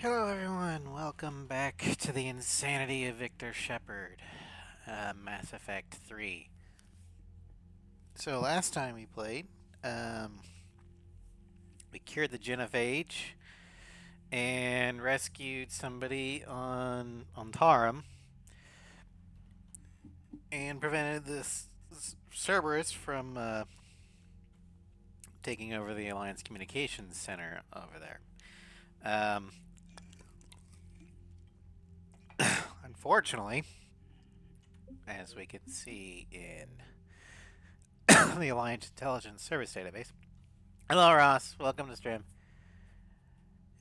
Hello everyone, welcome back to the insanity of Victor Shepard, Mass Effect 3. So last time we played, we cured the Gin of Age and rescued somebody on Tarim and prevented this Cerberus from taking over the Alliance Communications Center over there. Unfortunately, as we can see in the Alliance Intelligence Service Database. Hello, Ross. Welcome to stream.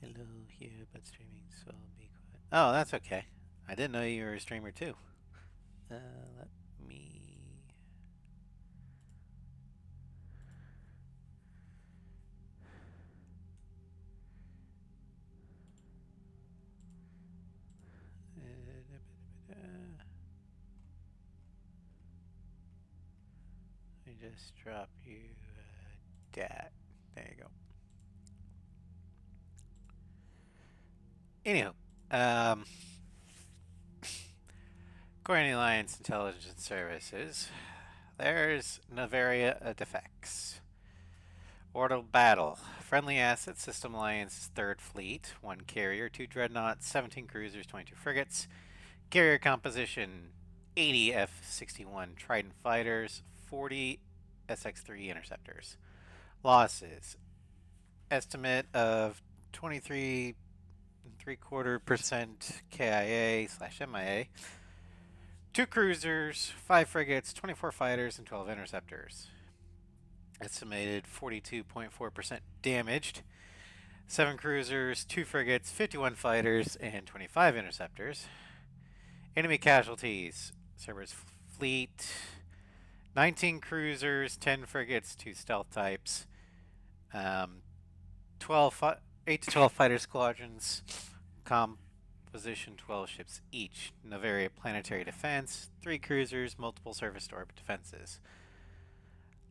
Hello here, but streaming, so I'll be quiet. Oh, that's okay. I didn't know you were a streamer too. Let me. I just drop you that. There you go. Anywho, according to the Alliance Intelligence Services, there's Novaria defects. Orbital battle. Friendly asset System Alliance 3rd Fleet. 1 carrier, 2 dreadnoughts, 17 cruisers, 22 frigates. Carrier composition 80 F-61 Trident fighters, 40 SX-3 interceptors. Losses. Estimate of 23.75% KIA/MIA. 2 cruisers, 5 frigates, 24 fighters, and 12 interceptors. Estimated 42.4% damaged. 7 cruisers, 2 frigates, 51 fighters, and 25 interceptors. Enemy casualties. Cerberus fleet. 19 cruisers, 10 frigates, 2 stealth types. 8 to 12 fighter squadrons. Composition 12 ships each. Novaria planetary defense. 3 cruisers, multiple surface to orbit defenses.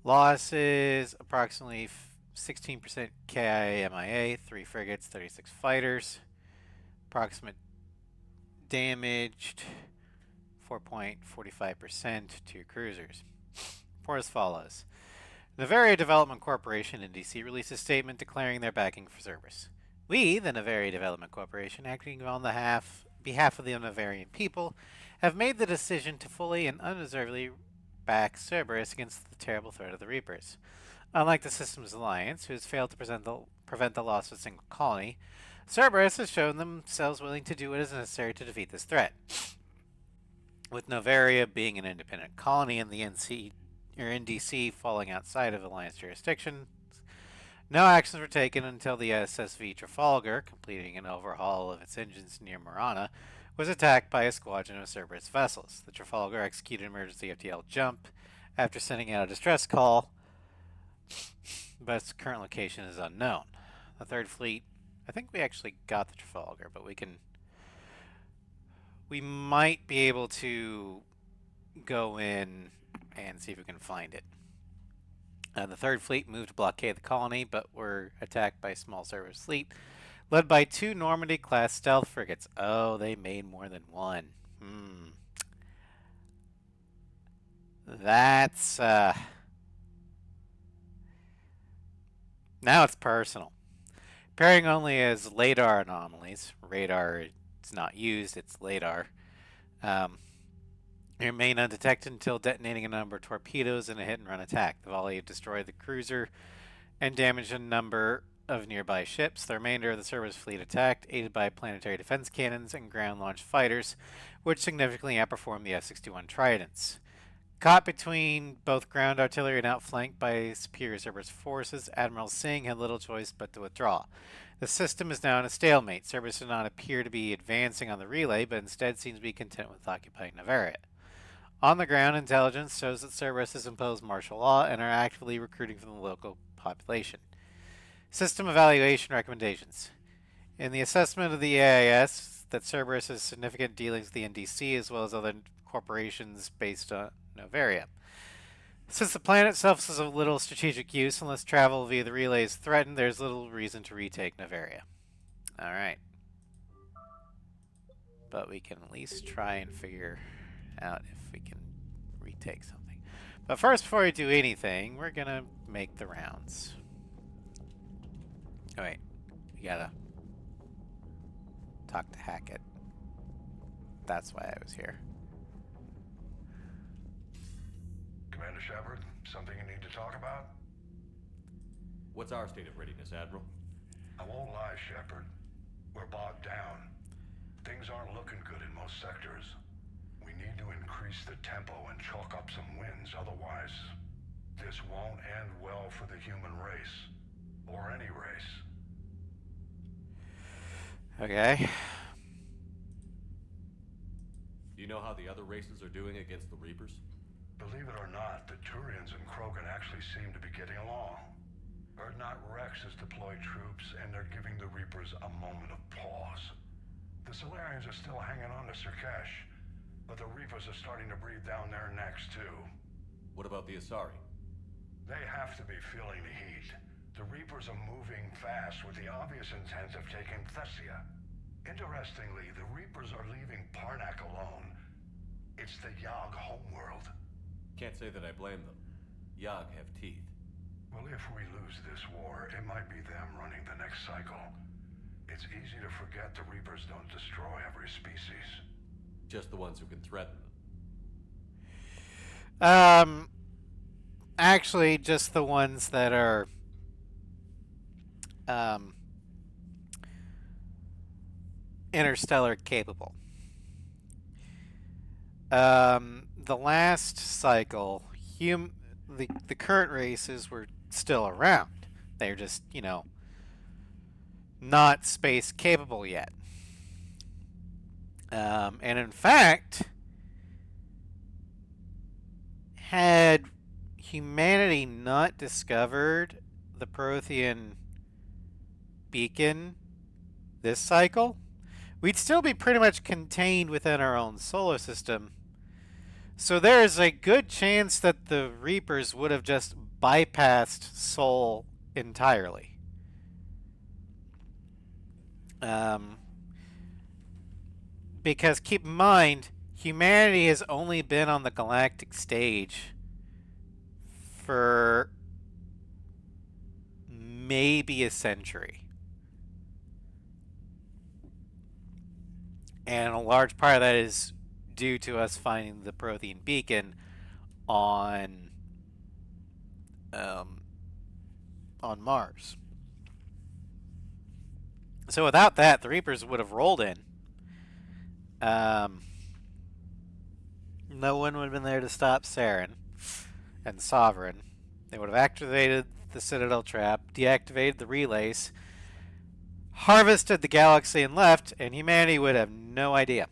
Losses approximately 16% KIA/MIA, 3 frigates, 36 fighters. Approximate damaged 4.45%, 2 cruisers. For as follows. Novaria Development Corporation NDC released a statement declaring their backing for Cerberus. We, the Novaria Development Corporation, acting on behalf of the Novarian people, have made the decision to fully and unreservedly back Cerberus against the terrible threat of the Reapers. Unlike the Systems Alliance, who has failed to prevent the loss of a single colony, Cerberus has shown themselves willing to do what is necessary to defeat this threat. With Novaria being an independent colony and the NDC falling outside of Alliance jurisdiction, no actions were taken until the SSV Trafalgar, completing an overhaul of its engines near Marana, was attacked by a squadron of Cerberus vessels. The Trafalgar executed an emergency FTL jump after sending out a distress call, but its current location is unknown. The 3rd Fleet, I think we actually got the Trafalgar, but we might be able to go in and see if we can find it. The 3rd Fleet moved to blockade the colony, but were attacked by a small Cerberus fleet, led by 2 Normandy-class stealth frigates. Oh, they made more than one. That's, now it's personal. Appearing only as LADAR anomalies. Radar is not used, it's LADAR. Remain undetected until detonating a number of torpedoes in a hit-and-run attack. The volley destroyed the cruiser and damaged a number of nearby ships. The remainder of the Cerberus fleet attacked, aided by planetary defense cannons and ground-launched fighters, which significantly outperformed the F-61 Tridents. Caught between both ground artillery and outflanked by superior Cerberus forces, Admiral Singh had little choice but to withdraw. The system is now in a stalemate. Cerberus does not appear to be advancing on the relay, but instead seems to be content with occupying Novaria. On the ground, intelligence shows that Cerberus has imposed martial law and are actively recruiting from the local population. System evaluation recommendations. In the assessment of the AIS, that Cerberus has significant dealings with the NDC as well as other corporations based on Novaria. Since the planet itself is of little strategic use unless travel via the relay is threatened, there's little reason to retake Novaria. Alright. but we can at least try and figure out if we can retake something. But first, before we do anything, we're gonna make the rounds. Oh wait, we gotta talk to Hackett. That's why I was here. Commander Shepard, something you need to talk about? What's our state of readiness, Admiral? I won't lie, Shepard. We're bogged down. Things aren't looking good in most sectors. We need to increase the tempo and chalk up some wins, otherwise this won't end well for the human race. Or any race. Okay. Do you know how the other races are doing against the Reapers? Believe it or not, the Turians and Krogan actually seem to be getting along. Urdnot Rex has deployed troops, and they're giving the Reapers a moment of pause. The Solarians are still hanging on to Sirkesh, but the Reapers are starting to breathe down their necks, too. What about the Asari? They have to be feeling the heat. The Reapers are moving fast with the obvious intent of taking Thessia. Interestingly, the Reapers are leaving Parnak alone. It's the Yogg homeworld. Can't say that I blame them. Yogg have teeth. Well, if we lose this war, it might be them running the next cycle. It's easy to forget the Reapers don't destroy every species. Just the ones who can threaten them. Actually, just the ones that are interstellar capable. The last cycle, the current races were still around. They're just, you know, not space capable yet. And in fact, had humanity not discovered the Prothean beacon this cycle, we'd still be pretty much contained within our own solar system. So there is a good chance that the Reapers would have just bypassed Sol entirely. Because keep in mind, humanity has only been on the galactic stage for maybe a century. And a large part of that is due to us finding the Prothean beacon on Mars. So without that, the Reapers would have rolled in. No one would have been there to stop Saren and Sovereign. They would have activated the Citadel trap, deactivated the relays, harvested the galaxy and left, and humanity would have no idea.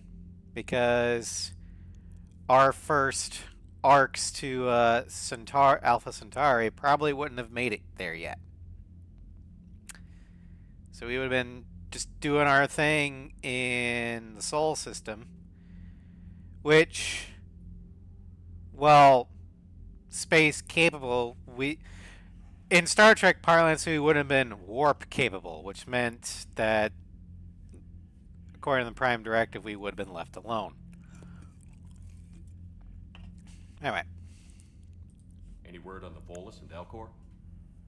Because our first arcs to Alpha Centauri probably wouldn't have made it there yet. So we would have been just doing our thing in the Sol system, which, well, space capable, in Star Trek parlance, we would have been warp capable, which meant that, according to the Prime Directive, we would have been left alone. Anyway. Any word on the Volus and Elcor?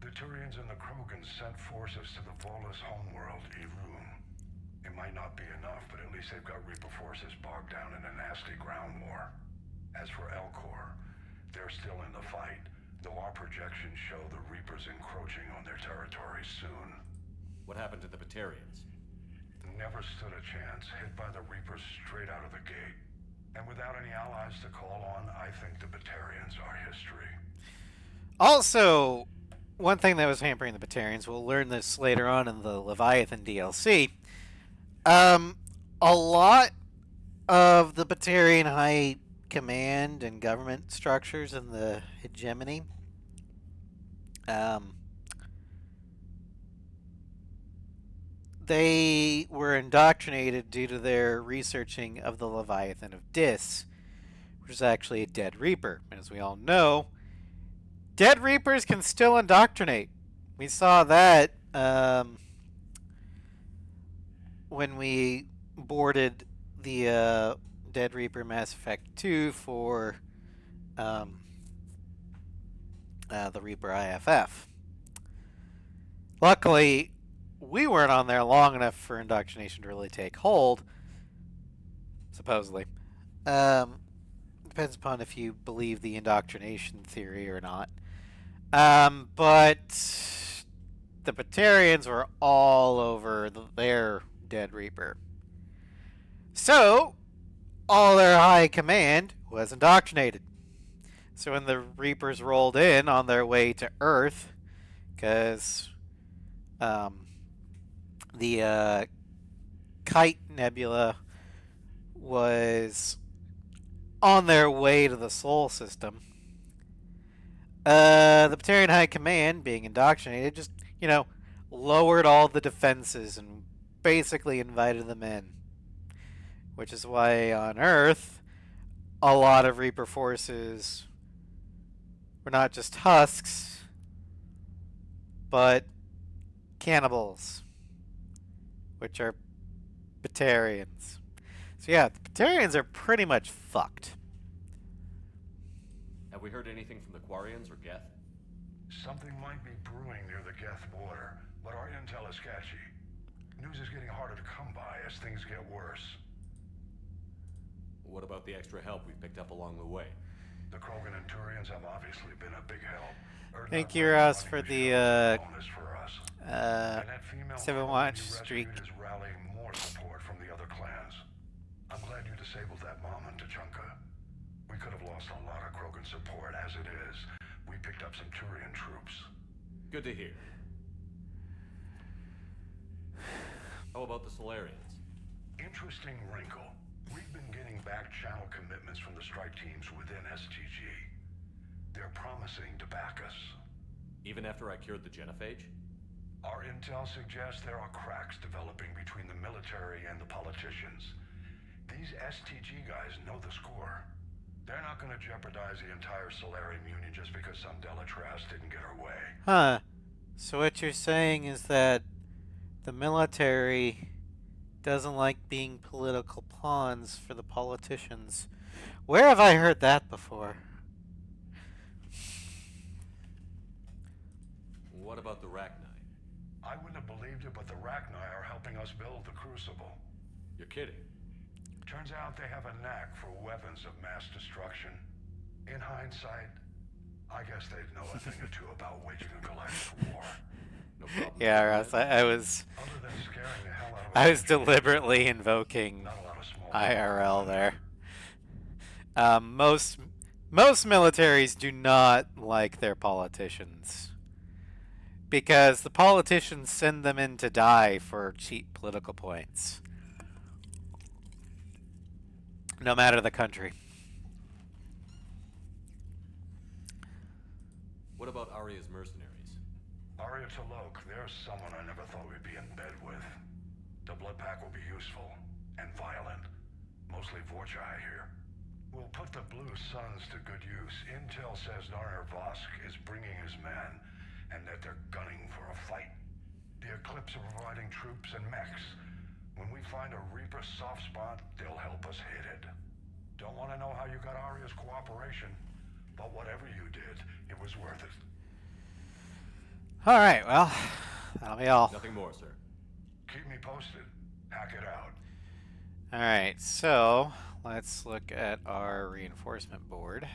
The Turians and the Krogans sent forces to the Volus homeworld, Irun. It might not be enough, but at least they've got Reaper forces bogged down in a nasty ground war. As for Elcor, they're still in the fight, though our projections show the Reapers encroaching on their territory soon. What happened to the Batarians? Never stood a chance, hit by the Reapers straight out of the gate. And without any allies to call on, I think the Batarians are history. Also, one thing that was hampering the Batarians, we'll learn this later on in the Leviathan DLC, a lot of the Batarian high command and government structures in the hegemony they were indoctrinated due to their researching of the Leviathan of Dis, which is actually a dead Reaper. And as we all know, dead Reapers can still indoctrinate. We saw that when we boarded the Dead Reaper Mass Effect 2 for the Reaper IFF. Luckily, we weren't on there long enough for indoctrination to really take hold, supposedly. Depends upon if you believe the indoctrination theory or not. But the Batarians were all over their Dead Reaper. So, all their high command was indoctrinated. So when the Reapers rolled in on their way to Earth, because the Kite Nebula was on their way to the Sol system, the Batarian High Command, being indoctrinated, just, lowered all the defenses and basically invited them in. Which is why on Earth, a lot of Reaper forces were not just husks, but cannibals, which are Batarians. So yeah, the Batarians are pretty much fucked. Have we heard anything from the Quarians or Geth? Something might be brewing near the Geth border, but our intel is sketchy. News is getting harder to come by as things get worse. What about the extra help we picked up along the way? The Krogan and Turians have obviously been a big help. Thank you, Ross, for the for us. 7-watch streak. Is rallying more support from the other clans. I'm glad you disabled that mom in Tachanka. We could have lost a lot of Krogan support. As it is, we picked up some Turian troops. Good to hear. How about the Solarians? Interesting wrinkle. We've been getting back channel commitments from the strike teams within STG. They're promising to back us. Even after I cured the genophage? Our intel suggests there are cracks developing between the military and the politicians. These STG guys know the score. They're not going to jeopardize the entire Solarian Union just because some Delatras didn't get our way. Huh. So what you're saying is that the military doesn't like being political pawns for the politicians. Where have I heard that before? What about the Rachni? I wouldn't have believed it, but the Rachni are helping us build the Crucible. You're kidding. Turns out they have a knack for weapons of mass destruction. In hindsight, I guess they'd know a thing or two about waging a galactic war. No problem. Yeah, Ross, I was Other than scaring the hell out of I was us, deliberately invoking not a lot of small IRL there. Most militaries do not like their politicians because the politicians send them in to die for cheap political points, no matter the country. What about Arya's mercenaries? Arya Talok, there's someone I never thought we'd be in bed with. The blood pack will be useful and violent. Mostly Vorchai here. We'll put the Blue Suns to good use. Intel says Narner Vosk is bringing his men, and that they're gunning for a fight. The Eclipse are providing troops and mechs. When we find a Reaper soft spot, they'll help us hit it. Don't want to know how you got Arya's cooperation, but whatever you did, it was worth it. Alright, well, that'll be all. Nothing more, sir. Keep me posted. Hack it out. Alright, so let's look at our reinforcement board.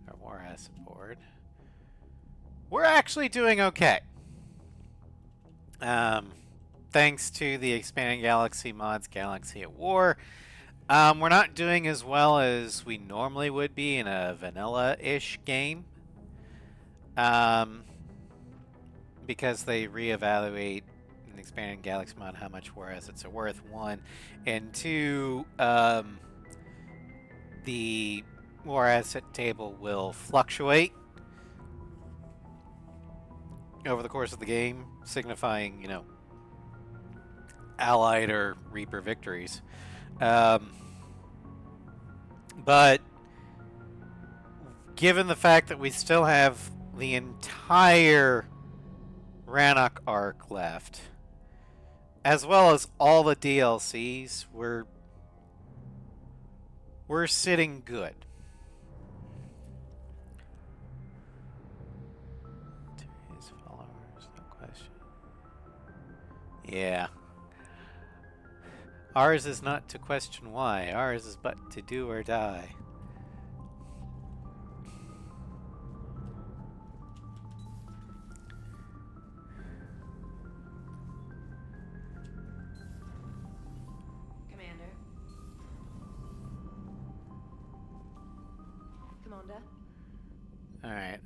Our war asset board. We're actually doing okay. Thanks to the Expanding Galaxy mods, Galaxy at War. We're not doing as well as we normally would be in a vanilla-ish game. Because they reevaluate in the Expanding Galaxy mod how much war assets are worth, one. And two, the war asset table will fluctuate over the course of the game, signifying, Allied or Reaper victories. But given the fact that we still have the entire Rannoch arc left, as well as all the DLCs, we're We're sitting good. His followers, no question. Yeah. Ours is not to question why. Ours is but to do or die. Commander. Commander. Alright,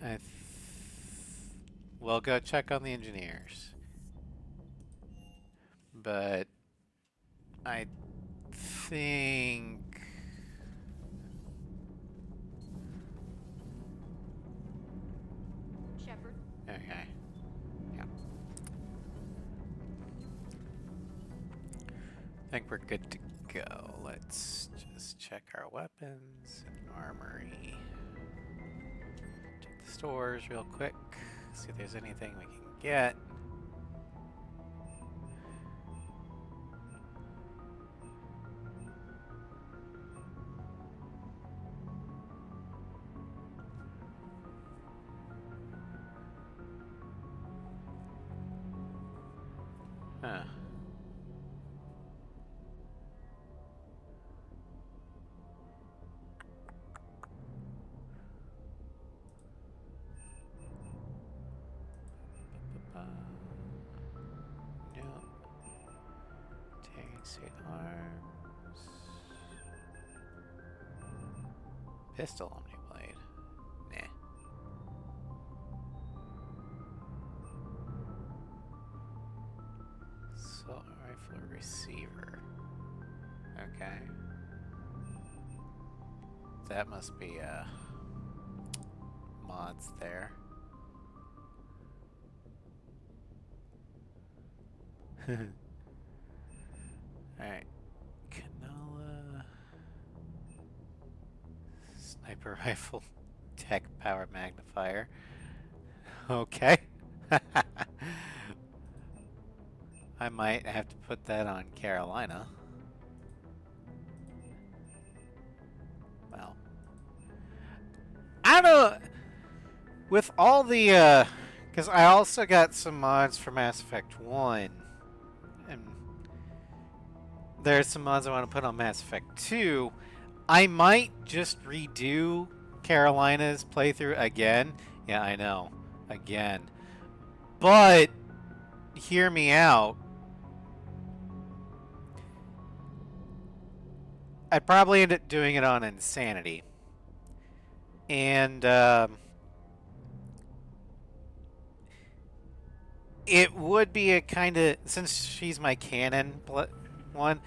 we'll go check on the engineers. But I think Shepard. okay. Yeah. I think we're good to go. Let's just check our weapons and armory. Check the stores real quick. See if there's anything we can get. Huh. No. Tagging suit arms. Pistol omniblade. Nah. Assault rifle receiver. Okay. That must be mods there. Alright. Canola. Sniper rifle. Tech power magnifier. Okay. I might have to put that on Carolina. Well. I don't know. With all the, because I also got some mods for Mass Effect 1. And there's some mods I want to put on Mass Effect 2. I might just redo Carolina's playthrough again. Yeah, I know. Again. But, hear me out. I'd probably end up doing it on Insanity. And, it would be a kind of, since she's my canon one,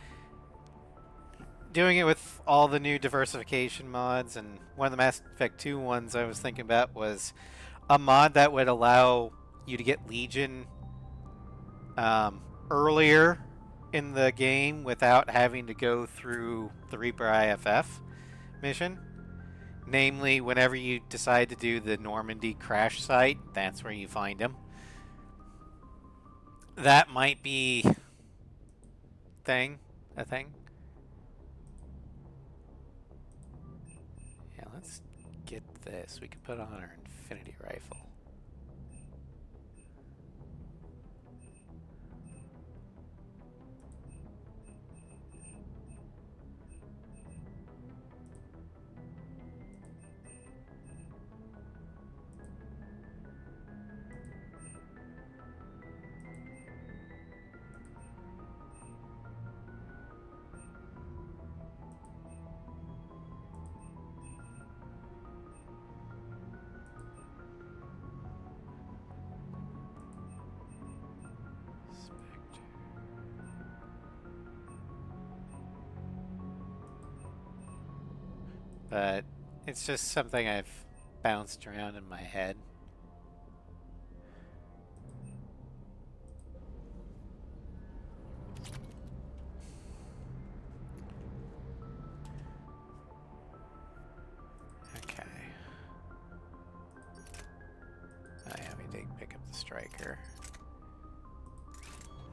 doing it with all the new diversification mods, and one of the Mass Effect 2 ones I was thinking about was a mod that would allow you to get Legion earlier in the game without having to go through the Reaper IFF mission. Namely, whenever you decide to do the Normandy crash site, that's where you find him. That might be a thing. Yeah, let's get this. We can put on our Infinity Rifle. But it's just something I've bounced around in my head. Okay. Oh yeah, we did pick up the striker.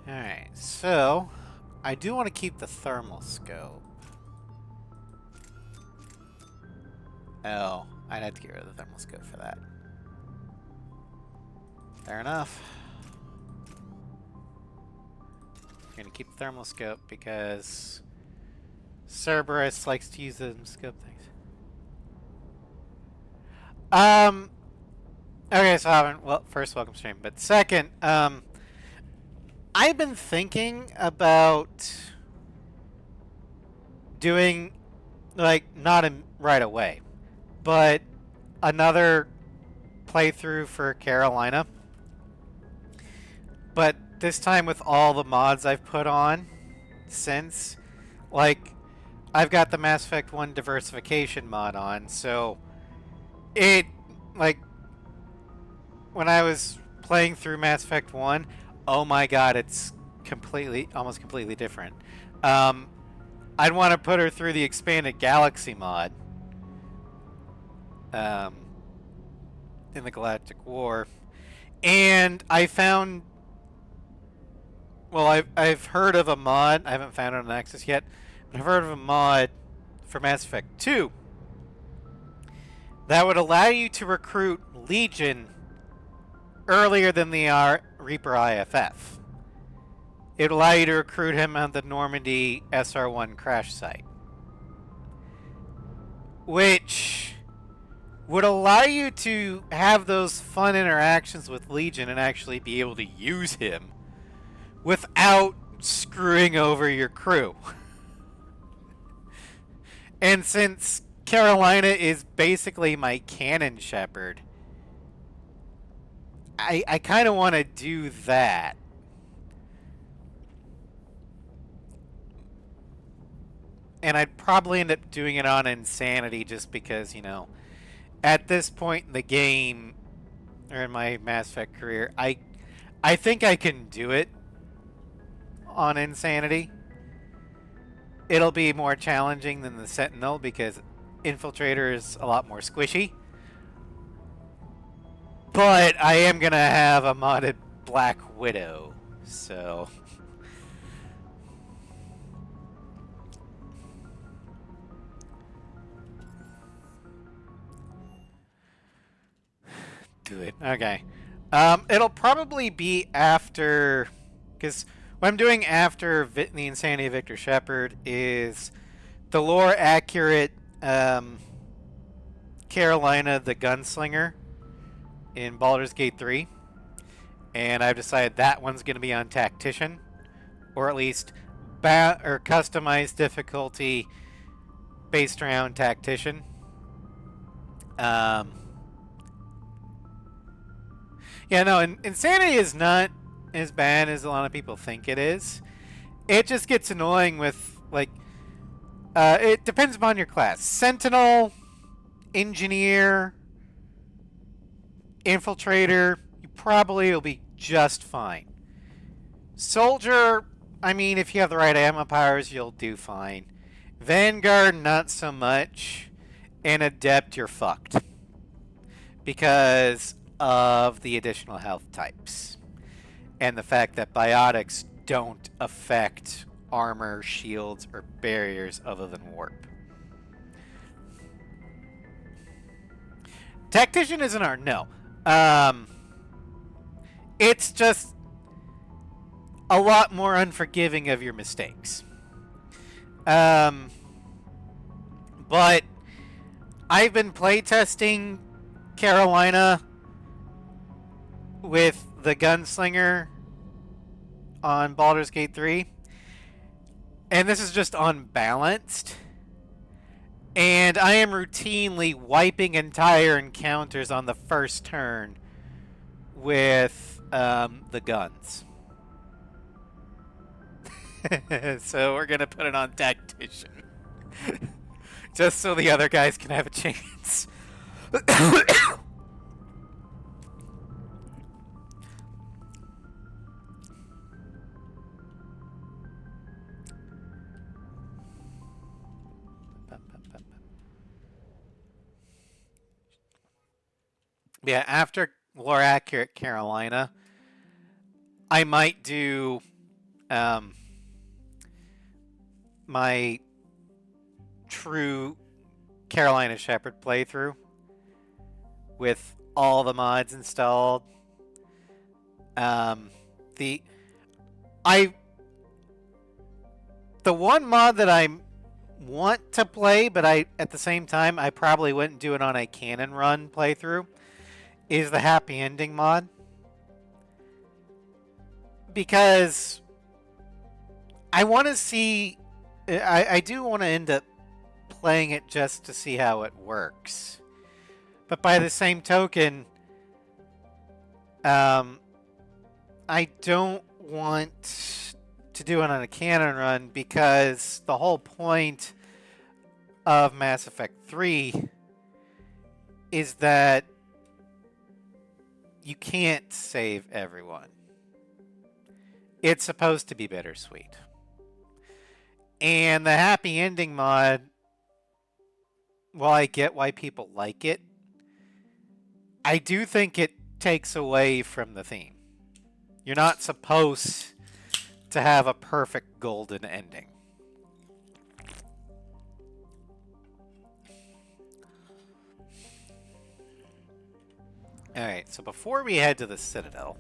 Alright, so I do want to keep the thermal scope. Oh, I'd have to get rid of the thermal scope for that. Fair enough. We're gonna keep the thermal scope because Cerberus likes to use the scope things. Okay, so I haven't. Well, first, welcome stream, but second, I've been thinking about doing, like, not right away, but another playthrough for Carolina. But this time with all the mods I've put on since, like, I've got the Mass Effect 1 diversification mod on, so it, like, when I was playing through Mass Effect 1, oh my god, it's almost completely different. I'd want to put her through the Expanded Galaxy mod in the Galactic War. And I found, well, I've heard of a mod, I haven't found it on Access yet, but I've heard of a mod for Mass Effect 2 that would allow you to recruit Legion earlier than the Reaper IFF. It would allow you to recruit him on the Normandy SR1 crash site, which would allow you to have those fun interactions with Legion and actually be able to use him without screwing over your crew. And since Carolina is basically my canon Shepard, I kind of want to do that. And I'd probably end up doing it on Insanity just because, you know, at this point in the game, or in my Mass Effect career, I think I can do it on Insanity. It'll be more challenging than the Sentinel because Infiltrator is a lot more squishy. But I am going to have a modded Black Widow, so... do it. Okay. It'll probably be after... because what I'm doing after the Insanity of Victor Shepard is the lore-accurate Carolina the Gunslinger in Baldur's Gate 3. And I've decided that one's going to be on Tactician. Or at least or customized difficulty based around Tactician. Yeah, no, Insanity is not as bad as a lot of people think it is. It just gets annoying with, like, it depends upon your class. Sentinel, Engineer, Infiltrator, you probably will be just fine. Soldier, I mean, if you have the right ammo powers, you'll do fine. Vanguard, not so much. And Adept, you're fucked. Because of the additional health types. And the fact that biotics don't affect armor, shields, or barriers other than warp. Tactician isn't our... no. It's just a lot more unforgiving of your mistakes. But I've been playtesting Carolina with the Gunslinger on Baldur's Gate 3. And this is just unbalanced. And I am routinely wiping entire encounters on the first turn with the guns. So we're going to put it on Tactician. Just so the other guys can have a chance. Yeah, after Lore Accurate Carolina, I might do my true Carolina Shepard playthrough with all the mods installed. The one mod that I want to play, but at the same time I probably wouldn't do it on a canon run playthrough, is the happy ending mod. Because I want to see, I do want to end up playing it just to see how it works. But by the same token, I don't want to do it on a canon run because the whole point of Mass Effect 3 is that you can't save everyone. It's supposed to be bittersweet. And the happy ending mod, while I get why people like it, I do think it takes away from the theme. You're not supposed to have a perfect golden ending. Alright, so before we head to the Citadel,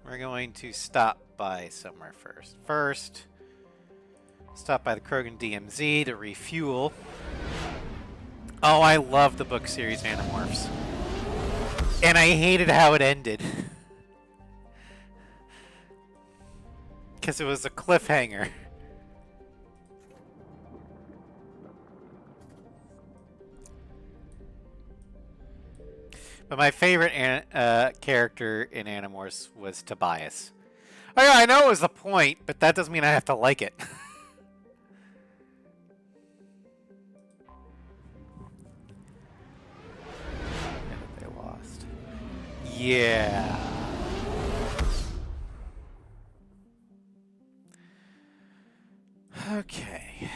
we're going to stop by somewhere first. First, stop by the Krogan DMZ to refuel. Oh, I love the book series Animorphs. And I hated how it ended. Because it was a cliffhanger. But my favorite character in Animorphs was Tobias. Oh yeah, I know it was the point, but that doesn't mean I have to like it. They lost. Yeah. Okay.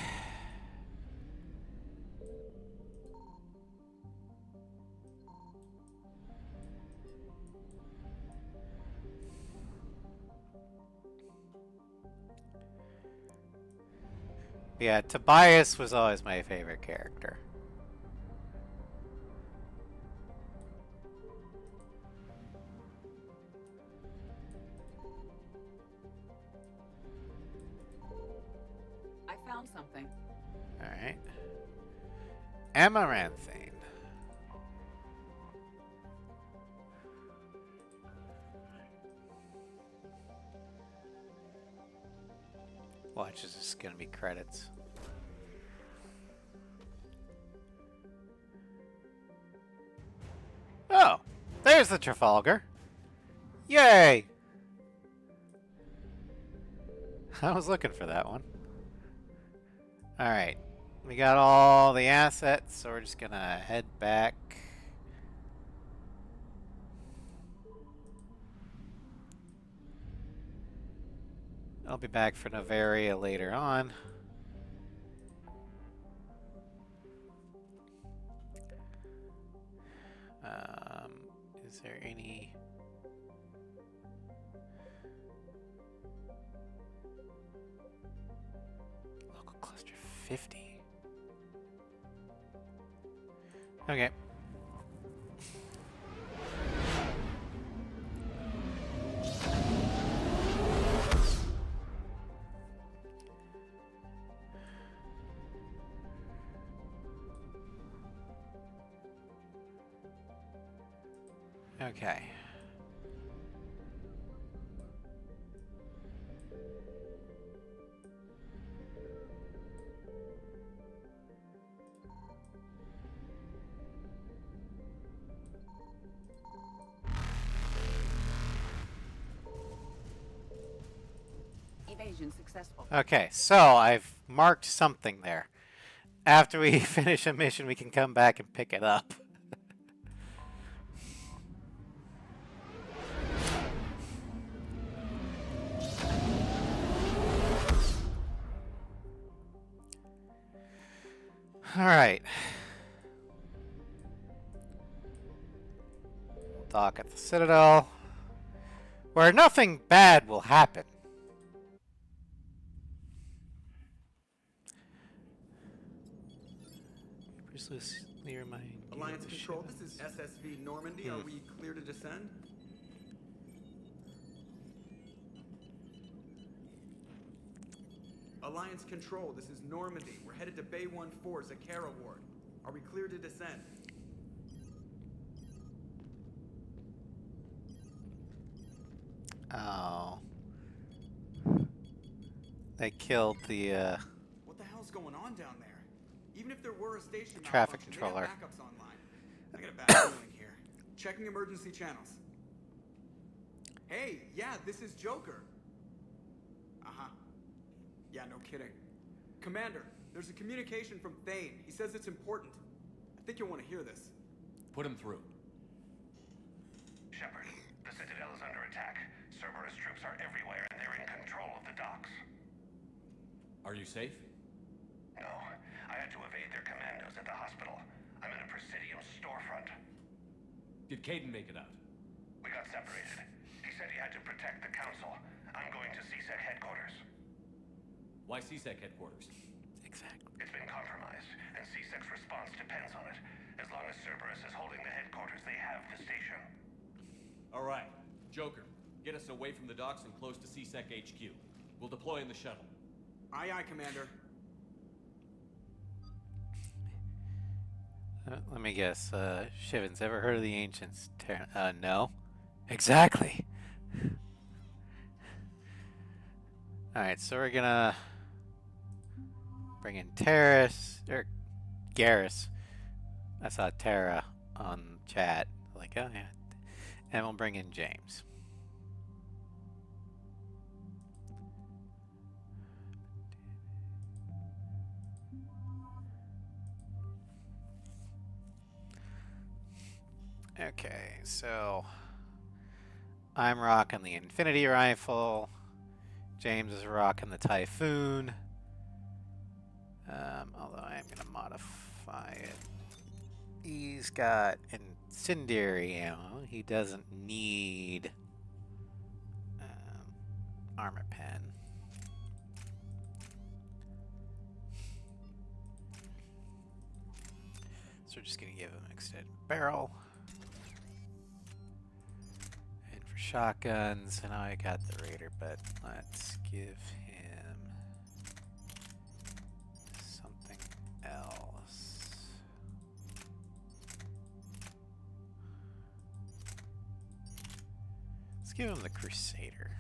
Yeah, Tobias was always my favorite character. I found something. Alright. Amaranthine. Watch, this is gonna be credits. Oh, there's the Trafalgar. Yay! I was looking for that one. Alright, we got all the assets, so we're just gonna head back. I'll be back for Novaria later on. Is there any... Local cluster 50. Okay. Okay. Evasion successful. Okay, so I've marked something there. After we finish a mission, we can come back and pick it up. Alright. Dock at the Citadel, where nothing bad will happen. just loosely remind you Alliance of the Control, this is shipments. SSV Normandy. Are we clear to descend? Alliance Control, this is Normandy. We're headed to Bay 1-4, Zakara Ward. Are we clear to descend? Oh. They killed the, What the hell's going on down there? Even if there were a station traffic malfunction, controller. they have backups online. I got a bad feeling here. Checking emergency channels. Hey, yeah, this is Joker. Uh-huh. Yeah, no kidding. Commander, there's a communication from Thane. He says it's important. I think you'll want to hear this. Put him through. Shepard, the Citadel is under attack. Cerberus troops are everywhere, and they're in control of the docks. Are you safe? No, I had to evade their commandos at the hospital. I'm in a Presidium storefront. Did Caden make it out? We got separated. He said he had to protect the Council. I'm going to CSEC headquarters. Why CSEC headquarters? Exactly. It's been compromised, and CSEC's response depends on it. As long as Cerberus is holding the headquarters, they have the station. All right. Joker, get us away from the docks and close to CSEC HQ. We'll deploy in the shuttle. Aye, aye, Commander. Let me guess. Shiven's ever heard of the Ancients? No. Exactly. Alright, so we're gonna bring in Garrus. I saw Tara on chat. Like, oh yeah. And we'll bring in James. Okay, so I'm rocking the Infinity Rifle. James is rocking the Typhoon. Although I am going to modify it. He's got incendiary ammo. He doesn't need armor pen. So we're just going to give him an extended barrel. And for shotguns, I know I got the Raider, but let's give him something else. Let's give him the Crusader.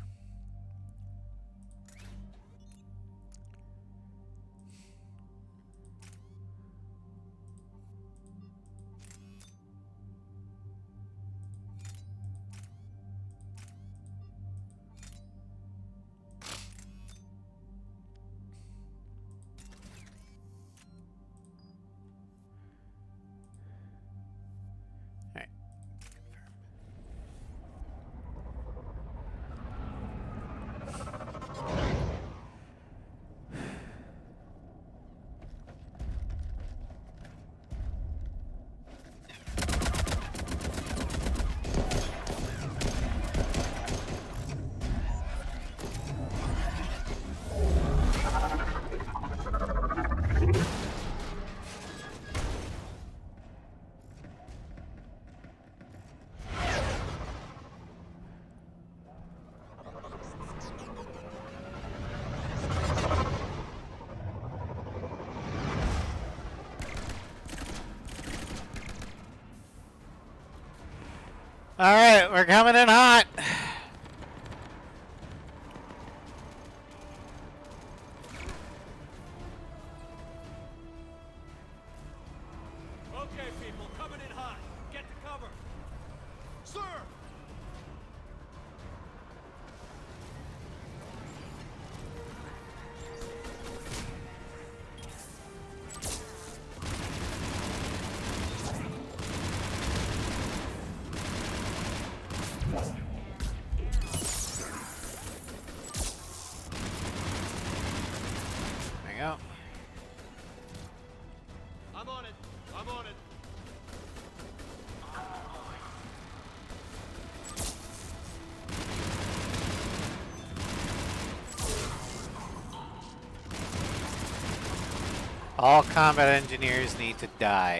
Alright, we're coming in hot. Okay, people, coming in hot. Get to cover. Sir! All combat engineers need to die.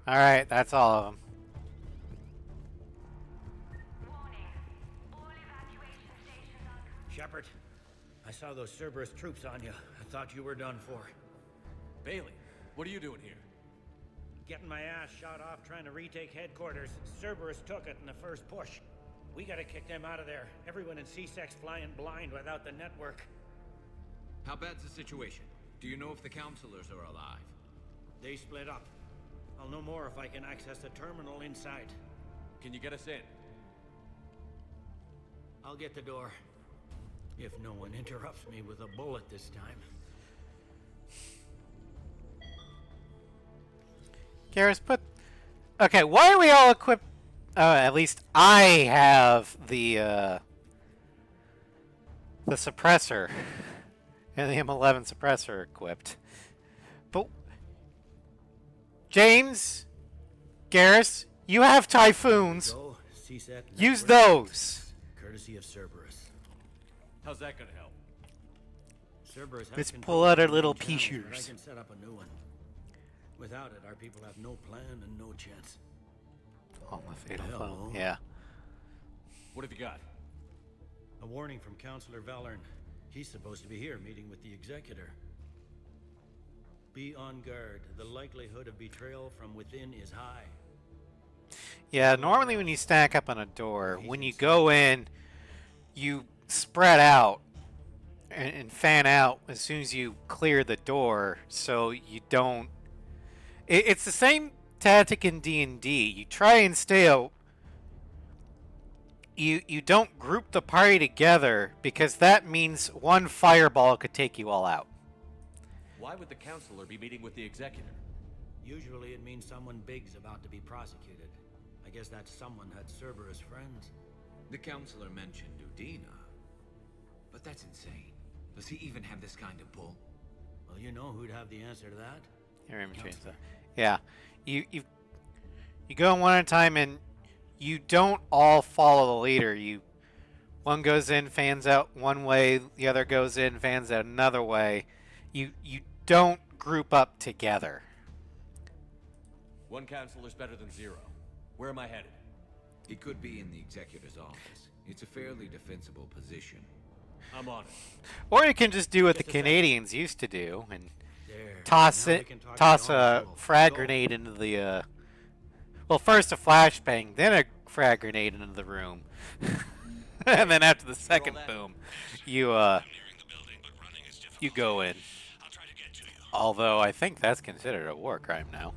Alright, that's all of them. Shepard, I saw those Cerberus troops on you. I thought you were done for. Bailey, what are you doing here? Getting my ass shot off trying to retake headquarters. Cerberus took it in the first push. We gotta kick them out of there. Everyone in C-Sec's flying blind without the network. How bad's the situation? Do you know if the counselors are alive? They split up. I'll know more if I can access the terminal inside. Can you get us in? I'll get the door. If no one interrupts me with a bullet this time. Garrus, put... Okay, why are we all equipped... at least I have the suppressor. And the M11 suppressor equipped. But... James? Garrus? You have Typhoons. So, C-Sec Use network, those. Courtesy of Cerberus. How's that gonna help? Cerberus has Let's control pull out our of little channels, but I P-shooters. can set up a new one. Without it, our people have no plan and no chance. Oh, my fatal Hello. foe. Yeah. What have you got? A warning from Counselor Valern. He's supposed to be here meeting with the Executor. Be on guard. The likelihood of betrayal from within is high. Yeah, normally when you stack up on a door, when you go in, you spread out and fan out as soon as you clear the door, so you don't... It's the same tactic in D&D. You try and stay out... You don't group the party together, because that means one fireball could take you all out. Why would the counselor be meeting with the executor? Usually it means someone big's about to be prosecuted. I guess that someone had Cerberus friends. The counselor mentioned Udina. But that's insane. Does he even have this kind of pull? Well, you know who'd have the answer to that? Here, let me change that. Yeah, you go one at a time, and you don't all follow the leader. One goes in, fans out one way, the other goes in, fans out another way. You don't group up together. One counselor's better than zero. Where am I headed? It could be in the executor's office. It's a fairly defensible position. I'm on it. Or you can just do what the Just a second. Canadians used to do and There. toss Now it, we can talk toss to the a honorable. frag Go. grenade into the. Well, first a flashbang, then a frag grenade into the room, and then after the second that. boom, you go in. Although I think that's considered a war crime now.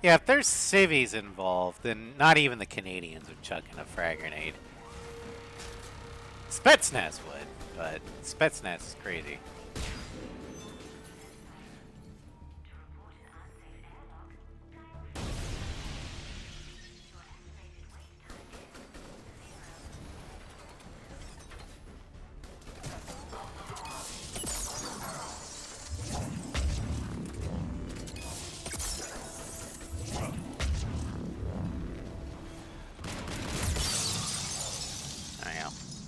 Yeah, if there's civvies involved, then not even the Canadians would chuck in a frag grenade. Spetsnaz would, but Spetsnaz is crazy.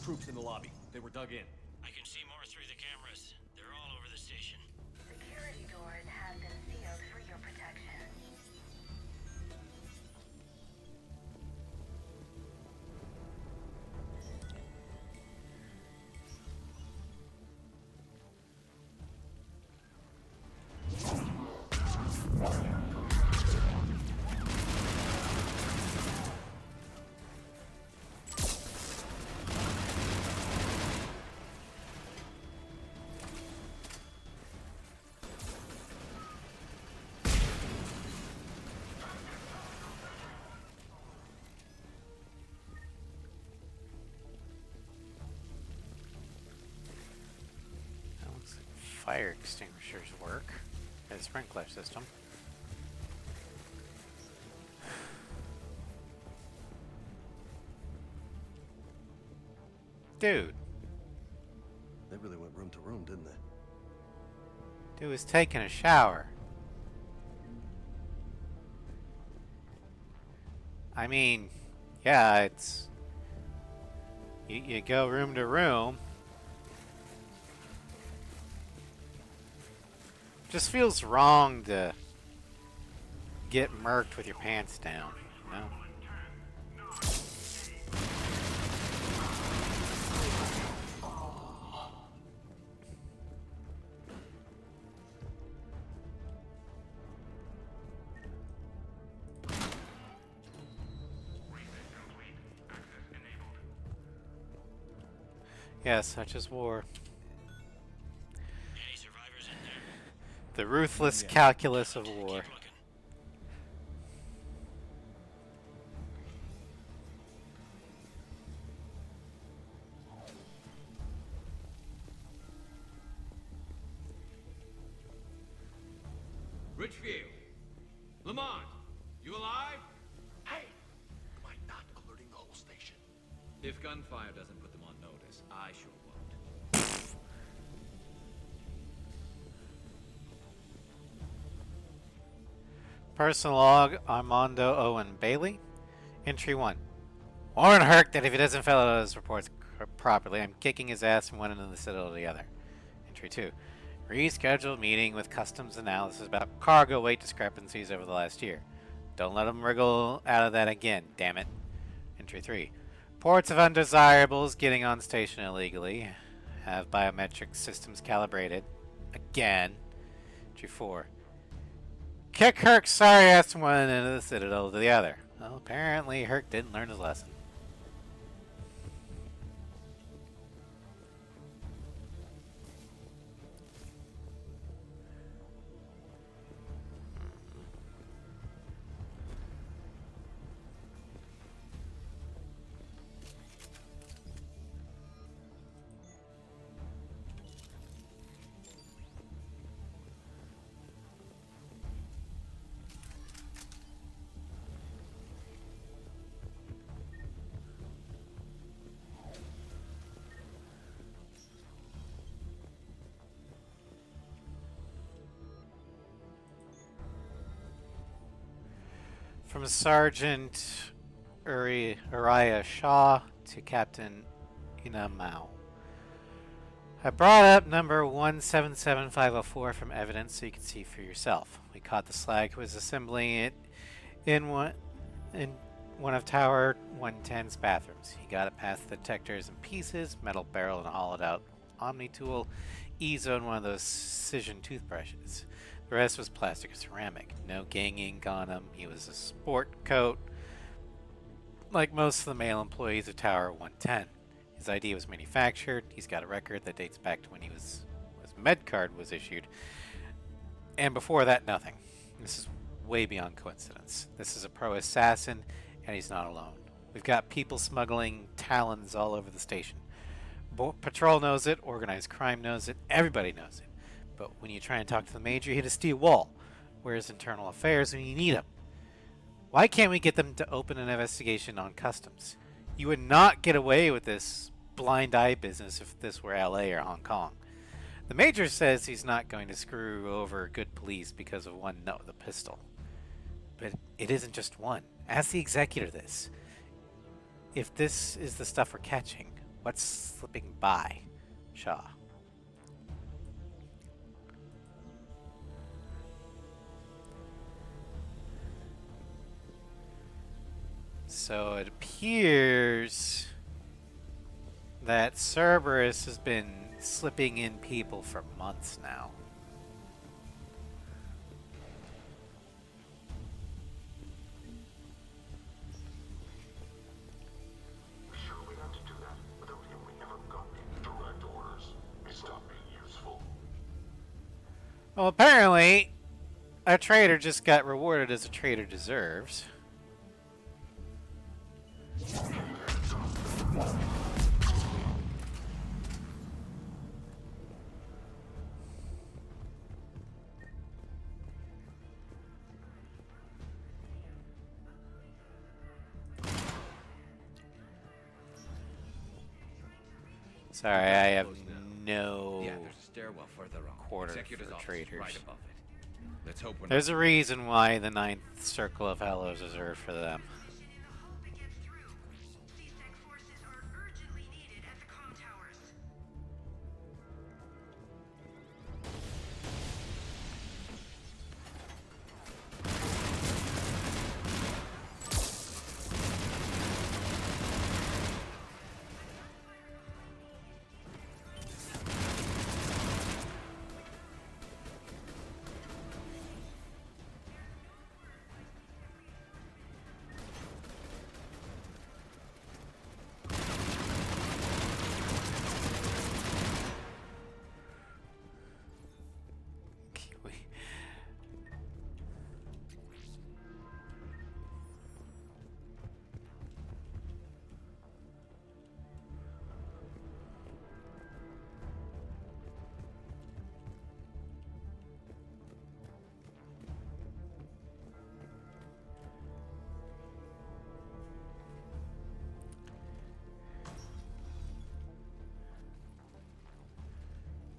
Troops in the lobby. They were dug in. I can see more through the cameras. They're all over the station. Security doors have been sealed for your protection. fire extinguishers work. The sprinkler system. Dude. They really went room to room, didn't they? Dude was taking a shower. I mean, yeah, it's... You go room to room. Just feels wrong to get murked with your pants down, you know? Yes, such is war. Any survivors in there? The ruthless calculus of war. Keep looking. Richfield! Lamont! You alive? Hey! Am I not alerting the whole station? If gunfire doesn't put them on notice, I sure won't. Personal log, Armando Owen Bailey. Entry 1. Warn Herc that if he doesn't fill out his reports properly, I'm kicking his ass from one end of the citadel to the other. Entry 2. Rescheduled meeting with customs analysis about cargo weight discrepancies over the last year. Don't let him wriggle out of that again, damn it. Entry 3. Reports of undesirables getting on station illegally. Have biometric systems calibrated. Again. Entry 4. Kick Herc's sorry ass from one end of the citadel to the other. Well, apparently Herc didn't learn his lesson. From Sergeant Uriah Shaw to Captain Ina Mao. I brought up number 177504 from evidence so you can see for yourself. We caught the slag who was assembling it in one of Tower 110's bathrooms. He got it past the detectors in pieces, metal barrel and a hollowed out Omni tool, E-zone one of those Cision toothbrushes. The rest was plastic or ceramic. No gang ink on him. He was a sport coat, like most of the male employees of Tower 110. His ID was manufactured. He's got a record that dates back to when his med card was issued. And before that, nothing. This is way beyond coincidence. This is a pro assassin, and he's not alone. We've got people smuggling talons all over the station. Patrol knows it. Organized crime knows it. Everybody knows it. But when you try and talk to the major, you hit a steel wall. Where's internal affairs when you need him? Why can't we get them to open an investigation on customs? You would not get away with this blind eye business if this were LA or Hong Kong. The major says he's not going to screw over good police because of one note with a pistol. But it isn't just one. Ask the executor this. If this is the stuff we're catching, what's slipping by? Shaw. So it appears that Cerberus has been slipping in people for months now. Sure we have to do that. Without him, we never got any direct orders. We stopped being useful. Well, apparently, a traitor just got rewarded as a traitor deserves. Sorry, I have no Yeah, there's a stairwell further on. quarter Executor's for office traitors. right above it. Let's hope we're There's not a reason why the 9th Circle of Hell is reserved for them.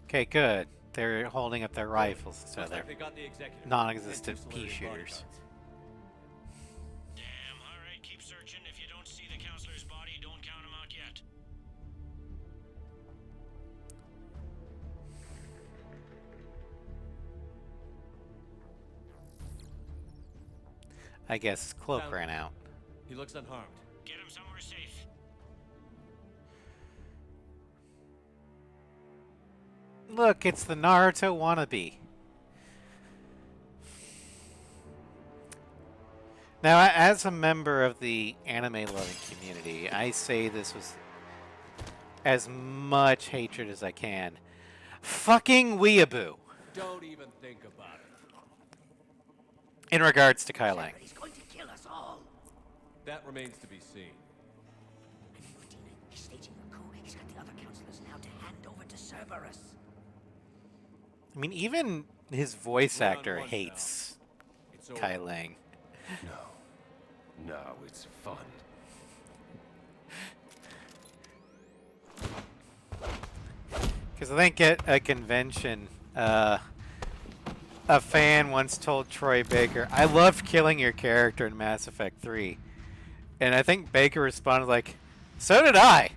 Okay, good. They're holding up their rifles, so Looks they're like they got the executor. non-existent And two pea Solarian shooters. bodyguards. Damn, alright, keep searching. If you don't see the counselor's body, don't count him out yet. I guess his cloak Found ran him. out. He looks unharmed. Get him somewhere safe. Look, it's the Naruto wannabe. Now, as a member of the anime-loving community, I say this was as much hatred as I can. Fucking weeaboo. Don't even think about it. In regards to Kai Lang. He's going to kill us all. That remains to be seen. He's staging a coup. He's got the other counselors now to hand over to Cerberus. I mean, even his voice We're on actor one hates now. It's over. Kai Lang. No, it's fun. Because I think at a convention, a fan once told Troy Baker, "I loved killing your character in Mass Effect 3." And I think Baker responded like, "So did I."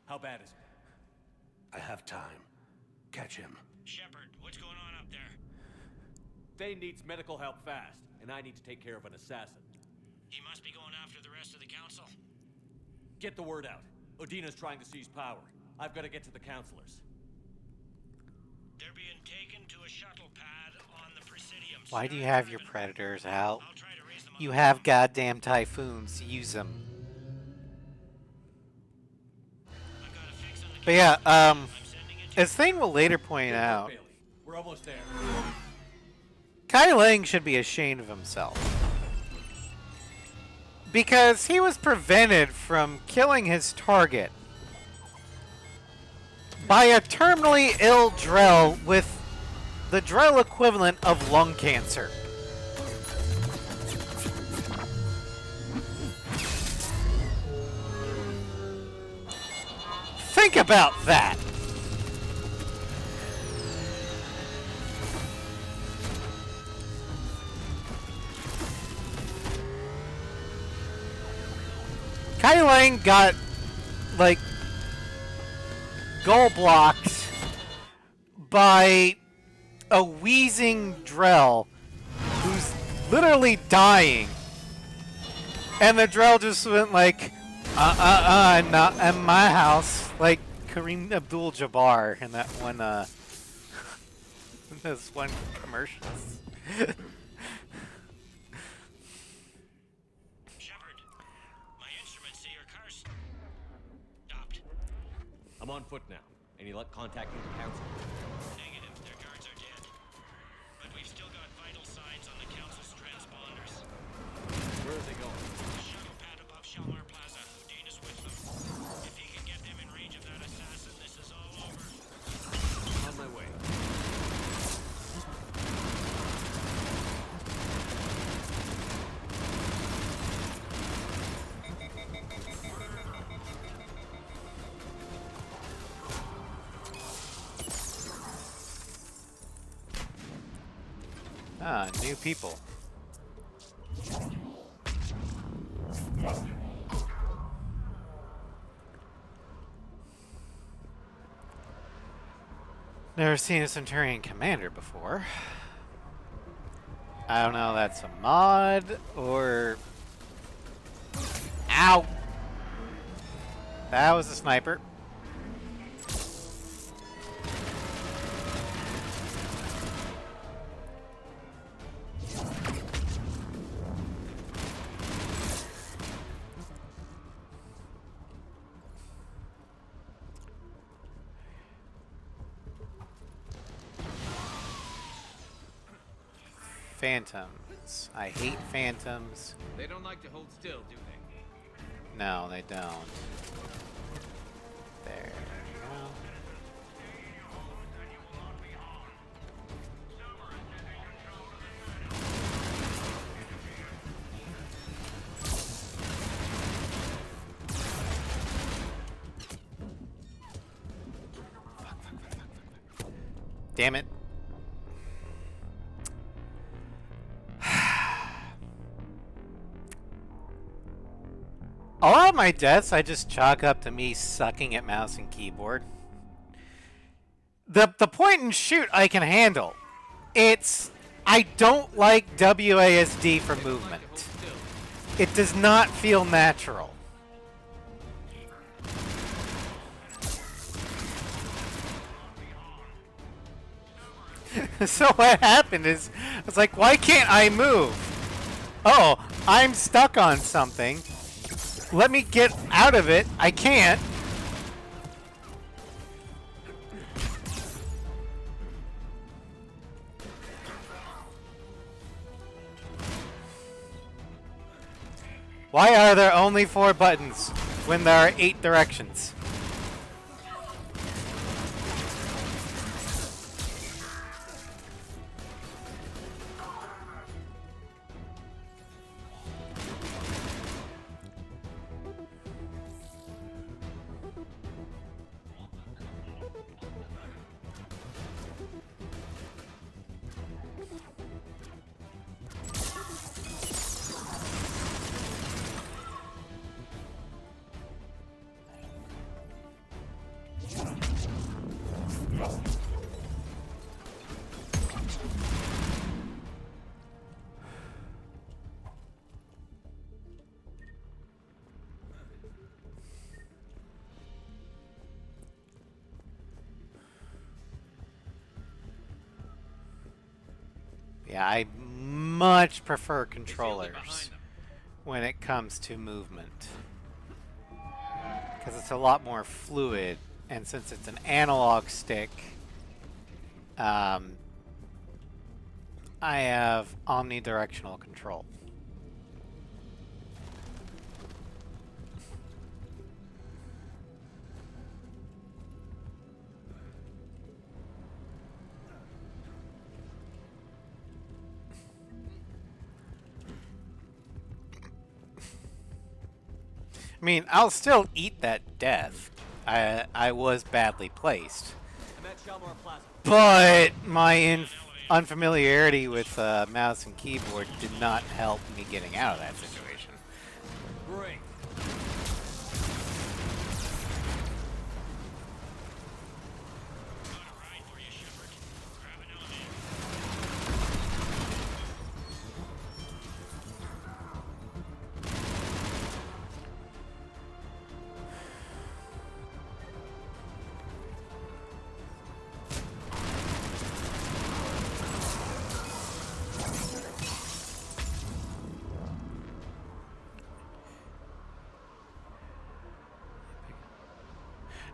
How bad is it? I have time. Catch him. Shepard, what's going on up there? Thane needs medical help fast, and I need to take care of an assassin. He must be going after the rest of the council. Get the word out. Odina's trying to seize power. I've got to get to the counselors. They're being taken to a shuttle pad on the Presidium. Why do you have your predators out? I'll try to raise them up. You have goddamn typhoons. Use them. I've got a fix on the But yeah, I'm sending it to as Thane will later point Get out, Bailey. We're almost there. Kai Lang should be ashamed of himself. Because he was prevented from killing his target by a terminally ill Drell with the Drell equivalent of lung cancer. Think about that. Kai Lang got, like, goal blocked by a wheezing Drell who's literally dying. And the Drell just went like, not at my house. Like Kareem Abdul-Jabbar in that one, this one commercial. Shepard, my instruments say your car's stopped. I'm on foot now. Any luck contacting the council? Negative, their guards are dead. But we've still got vital signs on the council's transponders. Where are they going? Shuttle pad above Shalmar Plaza. Udina's with them. If he can get them in range of that assassin, this is all over. On my way. Ah, new people. Never seen a Centurion commander before. I don't know if that's a mod or... Ow! That was a sniper. Phantoms. I hate phantoms. They don't like to hold still, do they? No, they don't. There we go. Damn it. A lot of my deaths I just chalk up to me sucking at mouse and keyboard. The point and shoot I can handle. It's I don't like WASD for movement. It does not feel natural. So what happened is I was like, why can't I move? Oh, I'm stuck on something. Let me get out of it. I can't. Why are there only 4 buttons when there are 8 directions? Yeah, I much prefer controllers when it comes to movement. Because it's a lot more fluid, and since it's an analog stick, I have omnidirectional control. I mean, I'll still eat that death. I was badly placed. I'm at Shalmar Plaza. But my unfamiliarity with mouse and keyboard did not help me getting out of that situation. Great. Got a ride for you, Shepard.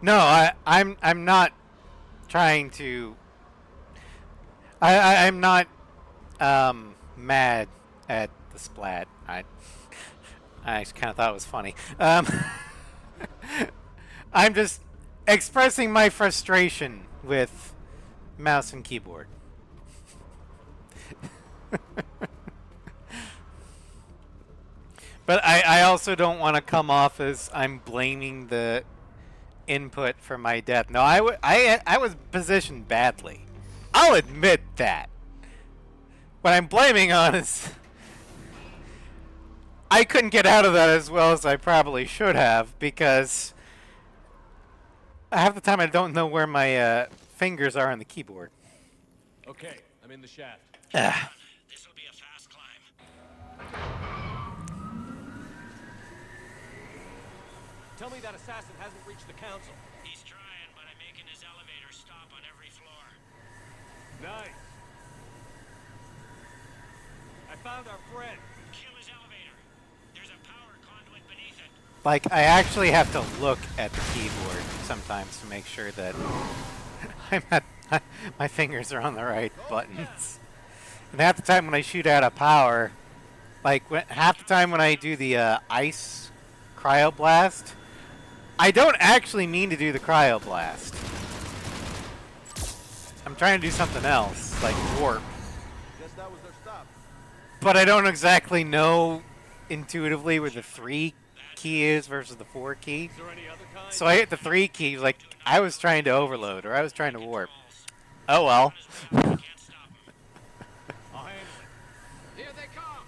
No, I'm not trying to. I'm not mad at the splat. I actually kind of thought it was funny. I'm just expressing my frustration with mouse and keyboard. But I also don't want to come off as I'm blaming the input for my death. No, I was positioned badly. I'll admit that. What I'm blaming on is I couldn't get out of that as well as I probably should have, because half the time I don't know where my fingers are on the keyboard. Okay, I'm in the shaft. This will be a fast climb. Tell me that assassin hasn't reached the council. He's trying, but I'm making his elevator stop on every floor. Nice. I found our friend. Kill his elevator. There's a power conduit beneath it. Like, I actually have to look at the keyboard sometimes to make sure that my fingers are on the right buttons. And half the time when I shoot out of power, like half the time when I do the ice cryoblast, I don't actually mean to do the cryoblast. I'm trying to do something else, like warp. Guess that was their stop. But I don't exactly know intuitively where the 3 key is versus the 4 key. Is there any other kind? So I hit the 3 key, like I was trying to overload, or I was trying to warp. Oh well. I'll handle it. Here they come!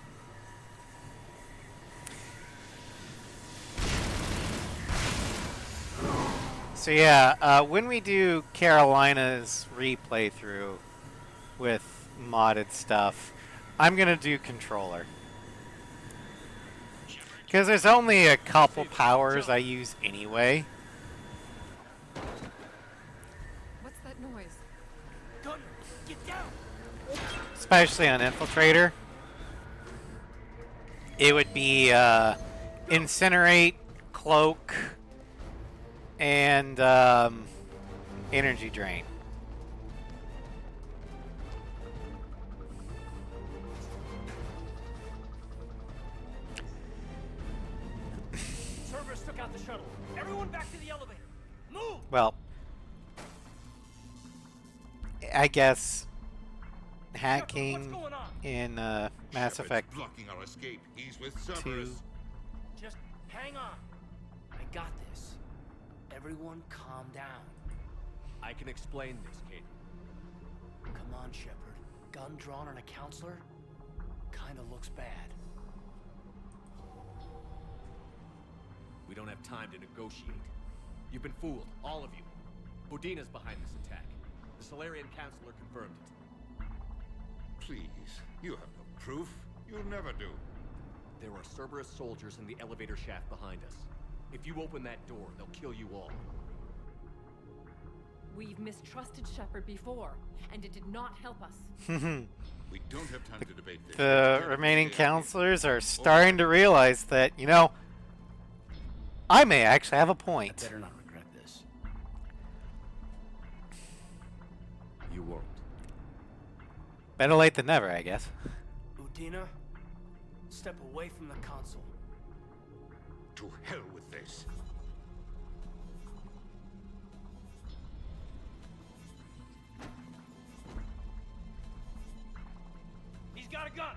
So yeah, when we do Carolina's replay through with modded stuff, I'm gonna do controller. Because there's only a couple powers I use anyway. What's that noise? Gunner, get down! Especially on Infiltrator. It would be Incinerate, Cloak, and Energy Drain. Cerberus took out the shuttle. Everyone back to the elevator. Move! Well, I guess hacking What's going on? in Mass Effect blocking our escape. He's with 2. Cerberus. Just hang on. I got this. Everyone calm down. I can explain this, Kate. Come on, Shepard. Gun drawn on a counselor? Kinda looks bad. We don't have time to negotiate. You've been fooled, all of you. Udina's behind this attack. The Solarian Councilor confirmed it. Please, you have no proof. You'll never do. There are Cerberus soldiers in the elevator shaft behind us. If you open that door, they'll kill you all. We've mistrusted Shepard before, and it did not help us. We don't have time to debate this. The remaining counselors are starting to realize that, you know, I may actually have a point. Better not regret this. You won't. Better late than never, I guess. Udina, step away from the console. To hell with this. He's got a gun!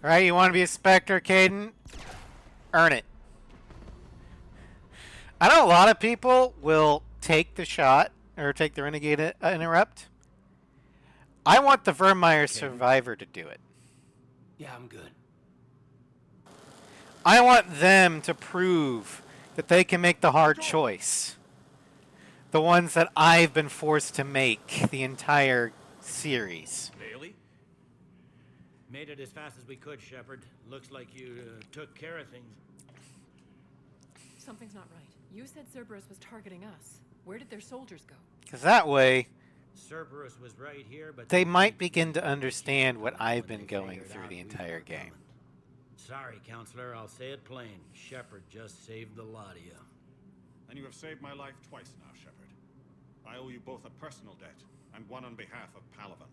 Alright, you want to be a Spectre, Caden? Earn it. I know a lot of people will take the shot, or take the Renegade Interrupt. I want the Vermeer Survivor to do it. Yeah, I'm good. I want them to prove that they can make the hard choice. The ones that I've been forced to make the entire series. Bailey? Made it as fast as we could, Shepard. Looks like you took care of things. Something's not right. You said Cerberus was targeting us. Where did their soldiers go? Because that way, Cerberus was right here, but they might begin to understand what I've been going through the entire game. Sorry, Counselor, I'll say it plain. Shepard just saved the lot of you. And you have saved my life twice now, Shepard. I owe you both a personal debt, and one on behalf of Palaven.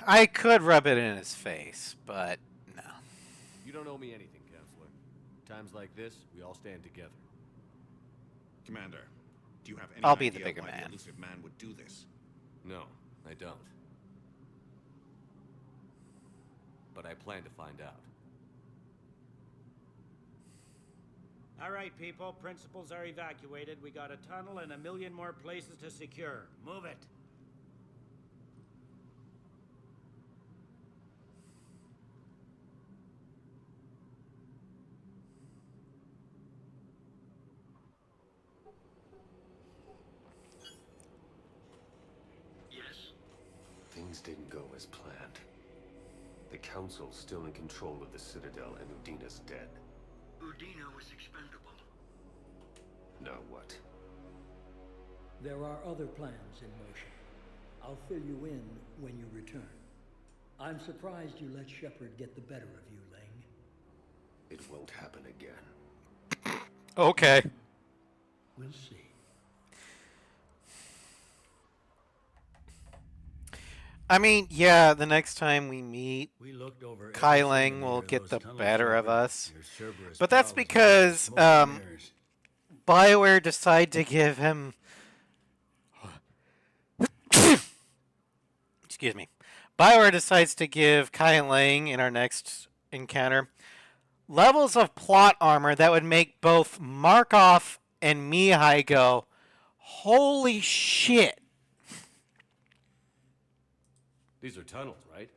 I could rub it in his face, but no. You don't owe me anything, Counselor. Times like this, we all stand together. Commander, do you have any I'll be idea the bigger why man. the elusive man would do this? No, I don't. But I plan to find out. All right, people. Principals are evacuated. We got a tunnel and 1 million more places to secure. Move it. Yes? Things didn't go as planned. The Council's still in control of the Citadel and Udina's dead. Udina was expendable. Now what? There are other plans in motion. I'll fill you in when you return. I'm surprised you let Shepard get the better of you, Ling. It won't happen again. Okay. We'll see. I mean, yeah, the next time we meet, We looked over Kai every Lang centimeter will of get those the tunnels better of Shepard. us. Your Cerberus But that's pals because smoke and mirrors. BioWare decided to give him... Excuse me. BioWare decides to give Kai Lang in our next encounter levels of plot armor that would make both Markov and Mihai go, holy shit. These are tunnels, right?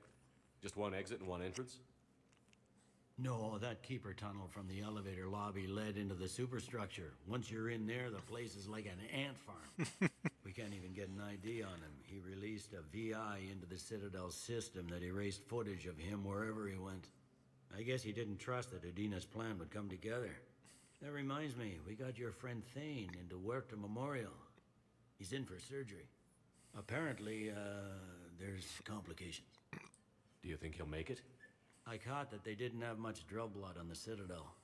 Just one exit and one entrance? No, that keeper tunnel from the elevator lobby led into the superstructure. Once you're in there, the place is like an ant farm. We can't even get an ID on him. He released a VI into the Citadel system that erased footage of him wherever he went. I guess he didn't trust that Udina's plan would come together. That reminds me, we got your friend Thane into Huerta Memorial. He's in for surgery. Apparently, there's complications. Do you think he'll make it? I caught that they didn't have much drill blood on the Citadel.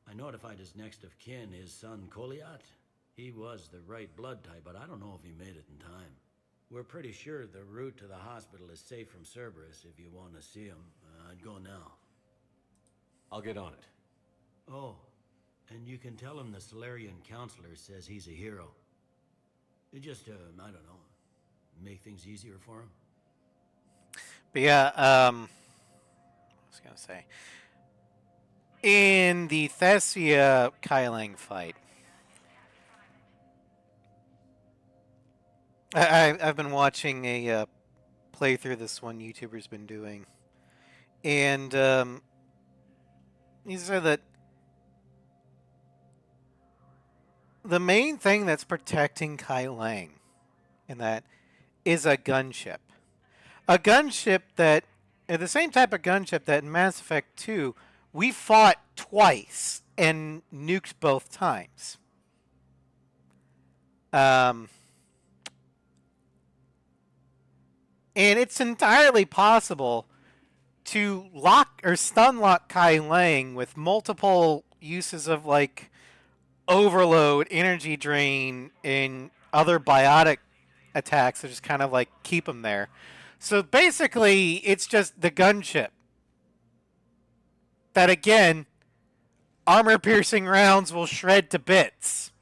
I notified his next of kin, his son Koliat. He was the right blood type, but I don't know if he made it in time. We're pretty sure the route to the hospital is safe from Cerberus if you want to see him. I'd go now. I'll get on it. Oh, and you can tell him the Solarian counselor says he's a hero. It just, I don't know, make things easier for him. But yeah, I was going to say. In the Thessia Kai Lang fight, I've been watching a playthrough this one YouTuber's been doing. And he said that the main thing that's protecting Kai Lang in that is a gunship. A gunship that, the same type of gunship that in Mass Effect 2, we fought twice and nuked both times. And it's entirely possible to lock or stun lock Kai Lang with multiple uses of like overload, energy drain, and other biotic attacks that just kind of like keep him there. So basically, it's just the gunship. That again, armor-piercing rounds will shred to bits.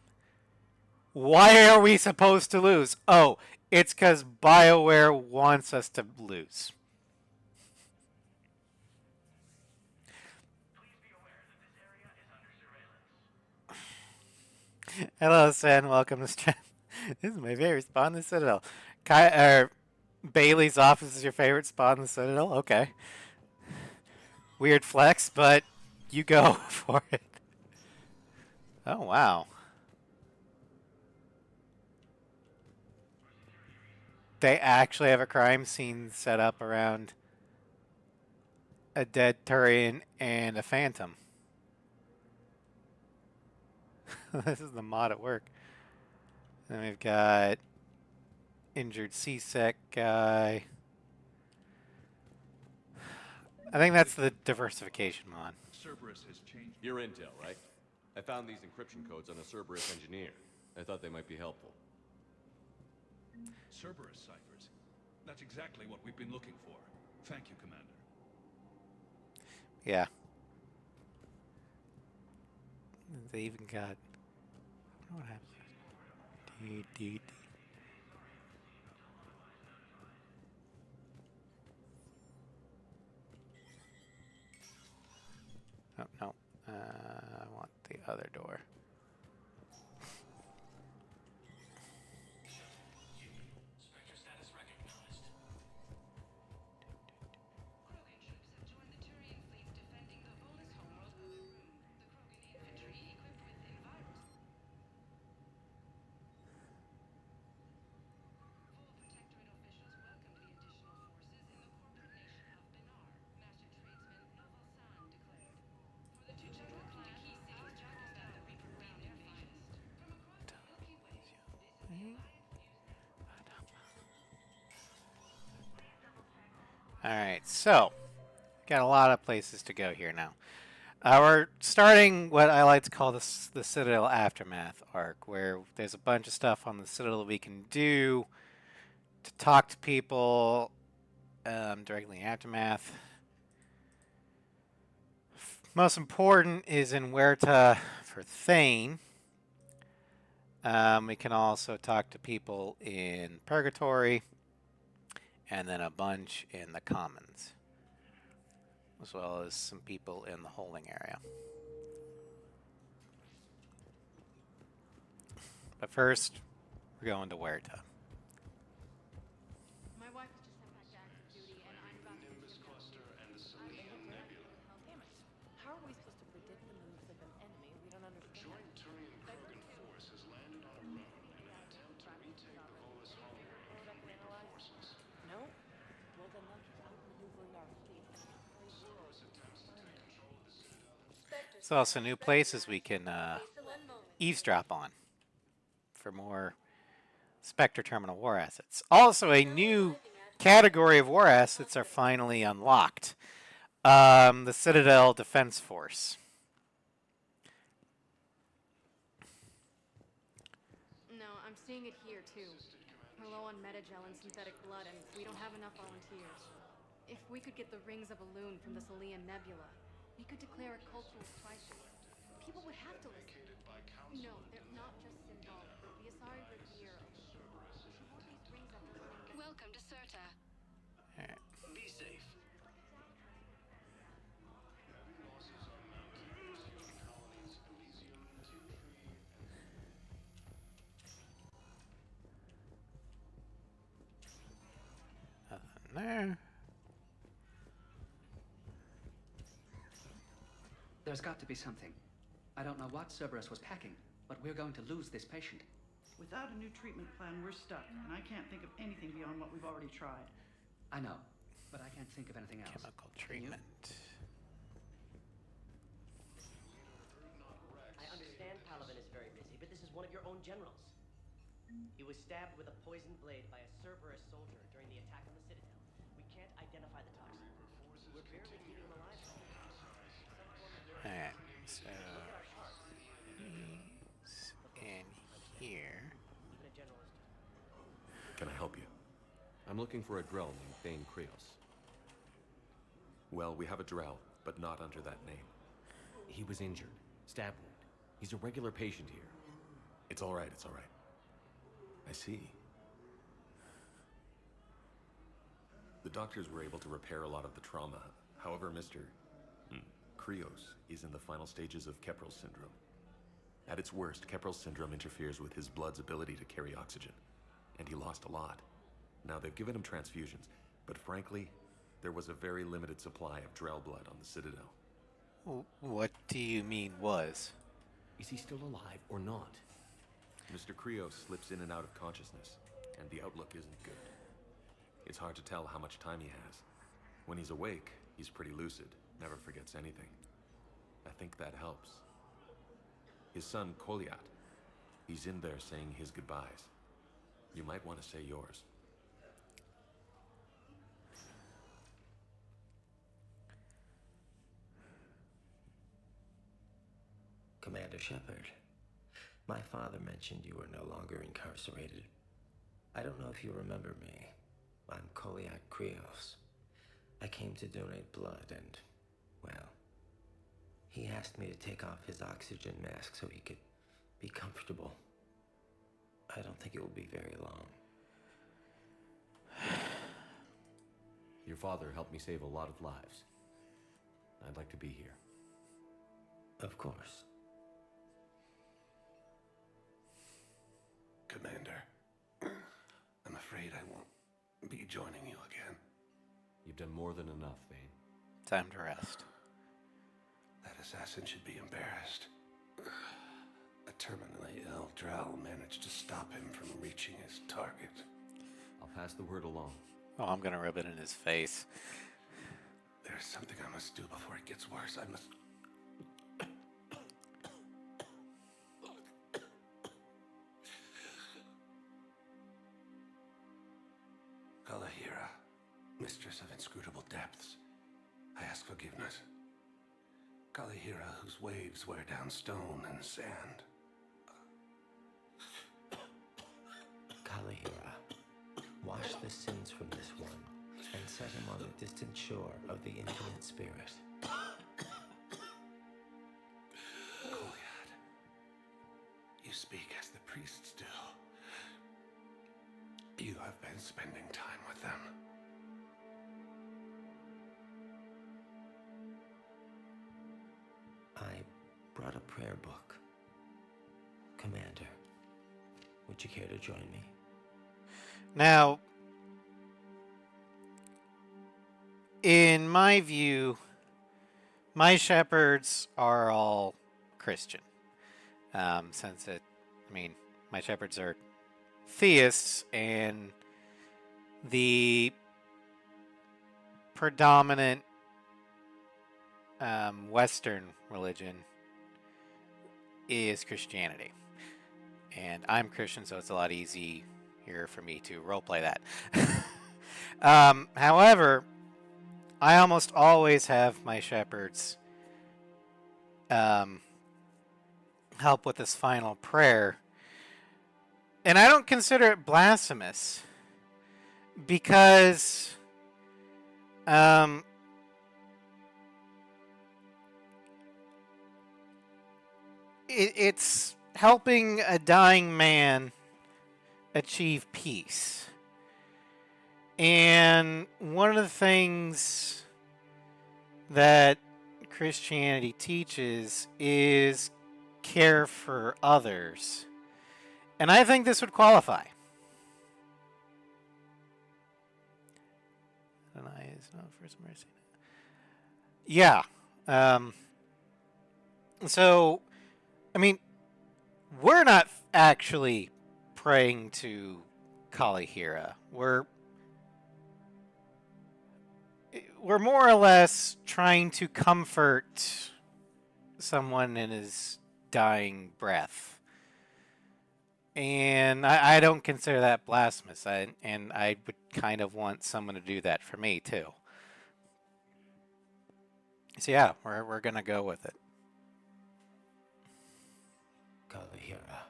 Why are we supposed to lose? Oh, it's because BioWare wants us to lose. Hello, Sen. Welcome to stream. This is my favorite spot in the Citadel. Bailey's office is your favorite spot in the Citadel? Okay. Weird flex, but you go for it. Oh, wow. They actually have a crime scene set up around a dead Turian and a Phantom. This is the mod at work. Then we've got injured C-Sec guy. I think that's the diversification mod. Cerberus has changed your intel, right? I found these encryption codes on a Cerberus engineer. I thought they might be helpful. Cerberus ciphers. That's exactly what we've been looking for. Thank you, Commander. Yeah. They even got... What happened? Oh, no. I want the other door. Spectre status recognized. Krogan troops have joined the Turian fleet defending the Volus homeworld Other Room. The Krogan infantry, equipped with Envirus. Full Protectorate officials welcomed the additional forces in the corporate nation of Benar. Master tradesman Noval San declared. For the Tuchanka clan, key cities traveled that the Reaper ground their finest. From across the Milky Way, this is the Alliance News. Alright, so got a lot of places to go here now. We're starting what I like to call the Citadel Aftermath arc, where there's a bunch of stuff on the Citadel we can do to talk to people directly in Aftermath. Most important is in Huerta for Thane. We can also talk to people in Purgatory, and then a bunch in the Commons, as well as some people in the holding area. But first, we're going to Huerta. My wife was just sent back to active duty, and I'm about to Nimbus cluster and the Selenium Nebula. Damn it. How are we supposed to predict the moves of an enemy we don't A understand? joint Turian-Krogan force has landed on a road in an attempt to retake the Volus homeworld from Reaper forces. No? Well, then they'll keep outmaneuvering our fleet. Soros attempts to take control of the Citadel. There's also new places we can eavesdrop on for more Spectre Terminal war assets. Also, a new category of war assets are finally unlocked. The Citadel Defense Force. No, I'm seeing it here, too. We're low on metagel and synthetic blood, and we don't have enough volunteers. If we could get the rings of Elune from the Selenium Nebula, we could declare a cultural crisis. People would have to listen. No, they're not just symbolic. The Asari Revere. Welcome to Serta. Be safe. Heavy losses are mounting in Psion colonies Elysium, Tiptree, and Nothing there. There's got to be something. I don't know what Cerberus was packing, but we're going to lose this patient. Without a new treatment plan, we're stuck, and I can't think of anything beyond what we've already tried. I know, but I can't think of anything else. Chemical treatment. I understand Palaven is very busy, but this is one of your own generals. He was stabbed with a poisoned blade by a Cerberus soldier during the attack on the Citadel. We can't identify the toxin. We're barely keeping him alive. Alright, so he's in here. Can I help you? I'm looking for a Drell named Thane Krios. Well, we have a Drell, but not under that name. He was injured. Stab wound. He's a regular patient here. It's all right, it's all right. I see. The doctors were able to repair a lot of the trauma. However, Mr. Krios is in the final stages of Keprel's syndrome. At its worst, Keprel's syndrome interferes with his blood's ability to carry oxygen, and he lost a lot. Now, they've given him transfusions, but frankly, there was a very limited supply of Drell blood on the Citadel. What do you mean, was? Is he still alive or not? Mr. Krios slips in and out of consciousness, and the outlook isn't good. It's hard to tell how much time he has. When he's awake, he's pretty lucid, never forgets anything. I think that helps. His son, Koliat, he's in there saying his goodbyes. You might want to say yours. Commander Shepard, my father mentioned you were no longer incarcerated. I don't know if you remember me. I'm Koliak Krios. I came to donate blood and, well, he asked me to take off his oxygen mask so he could be comfortable. I don't think it will be very long. Your father helped me save a lot of lives. I'd like to be here. Of course. Commander, I'm afraid I won't be joining you again. You've done more than enough, Vane. Time to rest. That assassin should be embarrassed. A terminally ill Drow managed to stop him from reaching his target. I'll pass the word along. Oh, I'm gonna rub it in his face. There's something I must do before it gets worse. I must... Kalahira, mistress of inscrutable depths, I ask forgiveness. Kalahira, whose waves wear down stone and sand. Kalahira, wash the sins from this one and set him on the distant shore of the infinite spirit. Kolyad, you speak as the priests do. You have been spending time with them. I brought a prayer book. Commander, would you care to join me? Now, in my view, my shepherds are all Christian. Since my shepherds are theists, and the predominant Western religion is Christianity. And I'm Christian, so it's a lot easier for me to roleplay that. However, I almost always have my shepherds help with this final prayer. And I don't consider it blasphemous because it's helping a dying man achieve peace. And one of the things that Christianity teaches is care for others. And I think this would qualify. Adonai is not first mercy. Yeah. So, I mean, we're not actually praying to Kalahira. We're more or less trying to comfort someone in his dying breath. And I don't consider that blasphemous. And I would kind of want someone to do that for me, too. So yeah, we're going to go with it. Kalahira,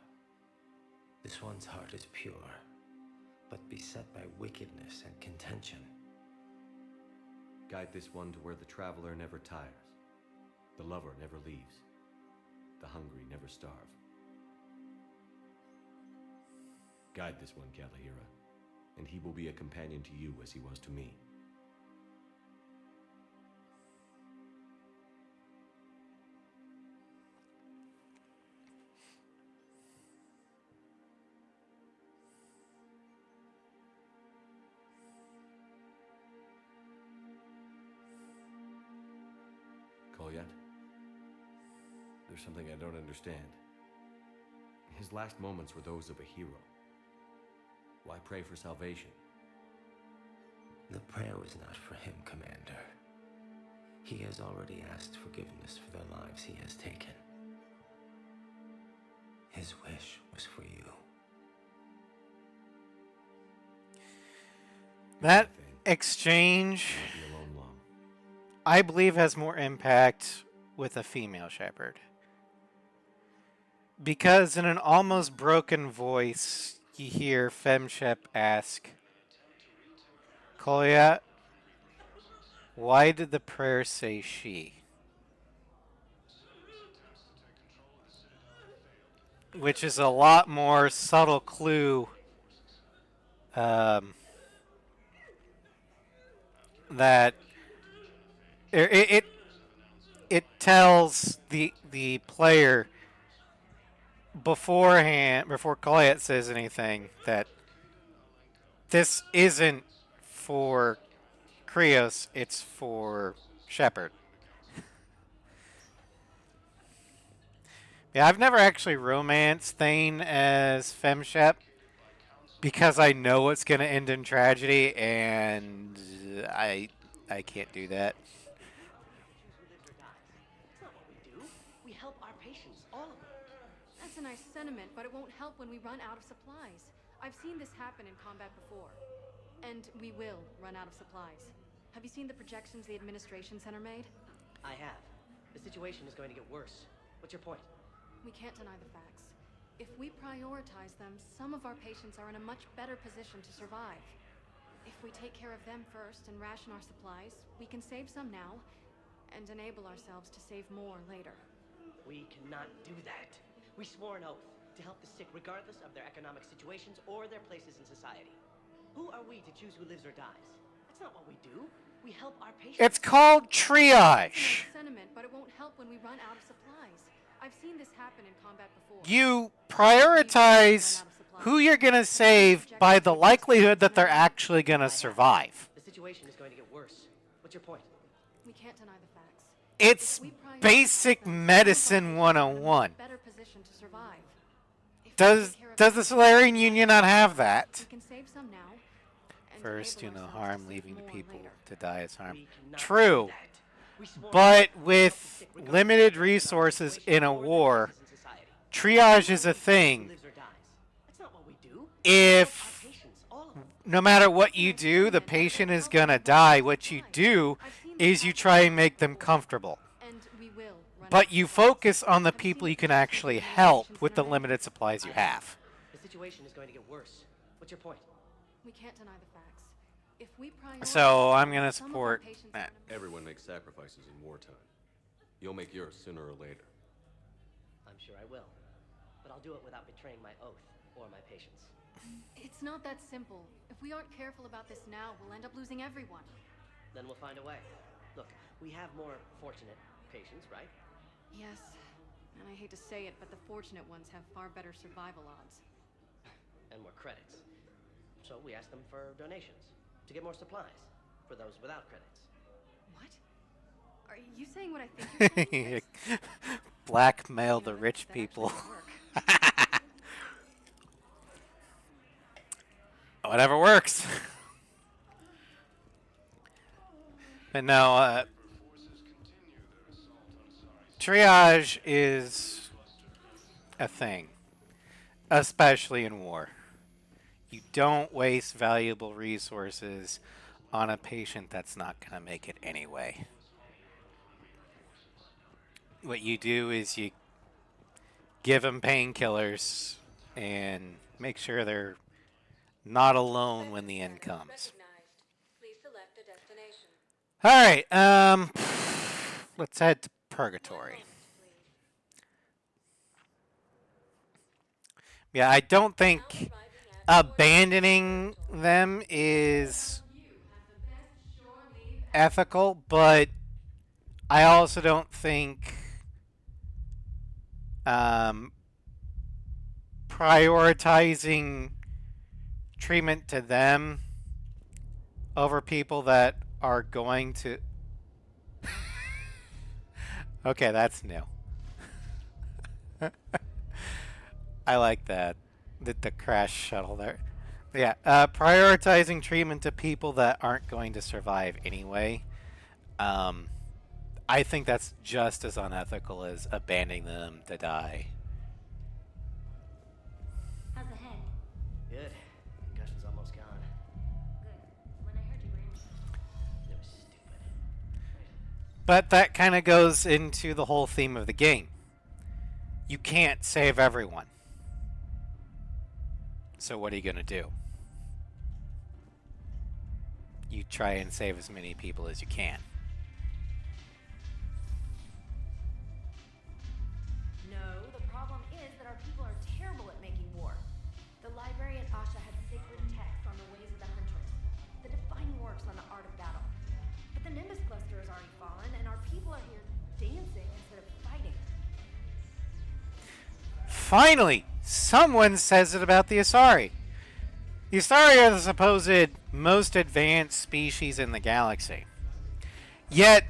this one's heart is pure, but beset by wickedness and contention. Guide this one to where the traveler never tires, the lover never leaves, the hungry never starve. Guide this one, Kalahira, and he will be a companion to you as he was to me. Kolyat? There's something I don't understand. His last moments were those of a hero. Why pray for salvation? The prayer was not for him, Commander. He has already asked forgiveness for the lives he has taken. His wish was for you. That exchange, I believe, has more impact with a female shepherd. Because in an almost broken voice, you hear Femshep ask, Kolya, why did the prayer say she? Which is a lot more subtle clue that it tells the player beforehand, before Colliet says anything, that this isn't for Krios, it's for Shepard. Yeah, I've never actually romanced Thane as Femshep because I know it's going to end in tragedy, and I can't do that. That's not what we do. We help our patients, all of them. That's a nice sentiment, but it won't help when we run out of supplies. I've seen this happen in combat before. And we will run out of supplies. Have you seen the projections the Administration Center made? I have. The situation is going to get worse. What's your point? We can't deny the facts. If we prioritize them, some of our patients are in a much better position to survive. If we take care of them first and ration our supplies, we can save some now and enable ourselves to save more later. We cannot do that. We swore an oath to help the sick regardless of their economic situations or their places in society. Who are we to choose who lives or dies? That's not what we do. We help our patients. It's called triage. Sentiment, but it won't help when we run out of supplies. I've seen this happen in combat before. You prioritize who you're going to save by the likelihood that they're actually going to survive. The situation is going to get worse. What's your point? We can't deny the facts. It's basic medicine 101. Better position to survive. Does the Solarian Union not have that? We can save some now. First, do no harm, leaving the people to die as harm. True. But with limited resources in a war, triage is a thing. If no matter what you do, the patient is going to die, what you do is you try and make them comfortable. But you focus on the people you can actually help with the limited supplies you have. The situation is going to get worse. What's your point? We can't deny the facts. If we So I'm going to support that. Everyone makes sacrifices in wartime. You'll make yours sooner or later. I'm sure I will. But I'll do it without betraying my oath or my patients. It's not that simple. If we aren't careful about this now, we'll end up losing everyone. Then we'll find a way. Look, we have more fortunate patients, right? Yes. And I hate to say it, but the fortunate ones have far better survival odds. And more credits. So we ask them for donations to get more supplies for those without credits. What? Are you saying what I think you're saying? Blackmail the rich people. Whatever works. But no, triage is a thing, especially in war. You don't waste valuable resources on a patient that's not going to make it anyway. What you do is you give them painkillers and make sure they're not alone when the end comes. All right, let's head to Purgatory. Yeah, I don't think abandoning them is ethical, but I also don't think prioritizing treatment to them over people that are going to... Okay, that's new. I like that. The crash shuttle there. Yeah, prioritizing treatment to people that aren't going to survive anyway. I think that's just as unethical as abandoning them to die. How's the head? Good. Concussion's almost gone. Good. When I heard you were injured. It was stupid. But that kind of goes into the whole theme of the game. you can't save everyone. So what are you going to do? You try and save as many people as you can. No, the problem is that our people are terrible at making war. The librarian Asha had sacred texts on the ways of the Huntress, the defining works on the art of battle. But the Nimbus cluster has already fallen, and our people are here dancing instead of fighting. Finally, someone says it about the Asari. The Asari are the supposed most advanced species in the galaxy. Yet,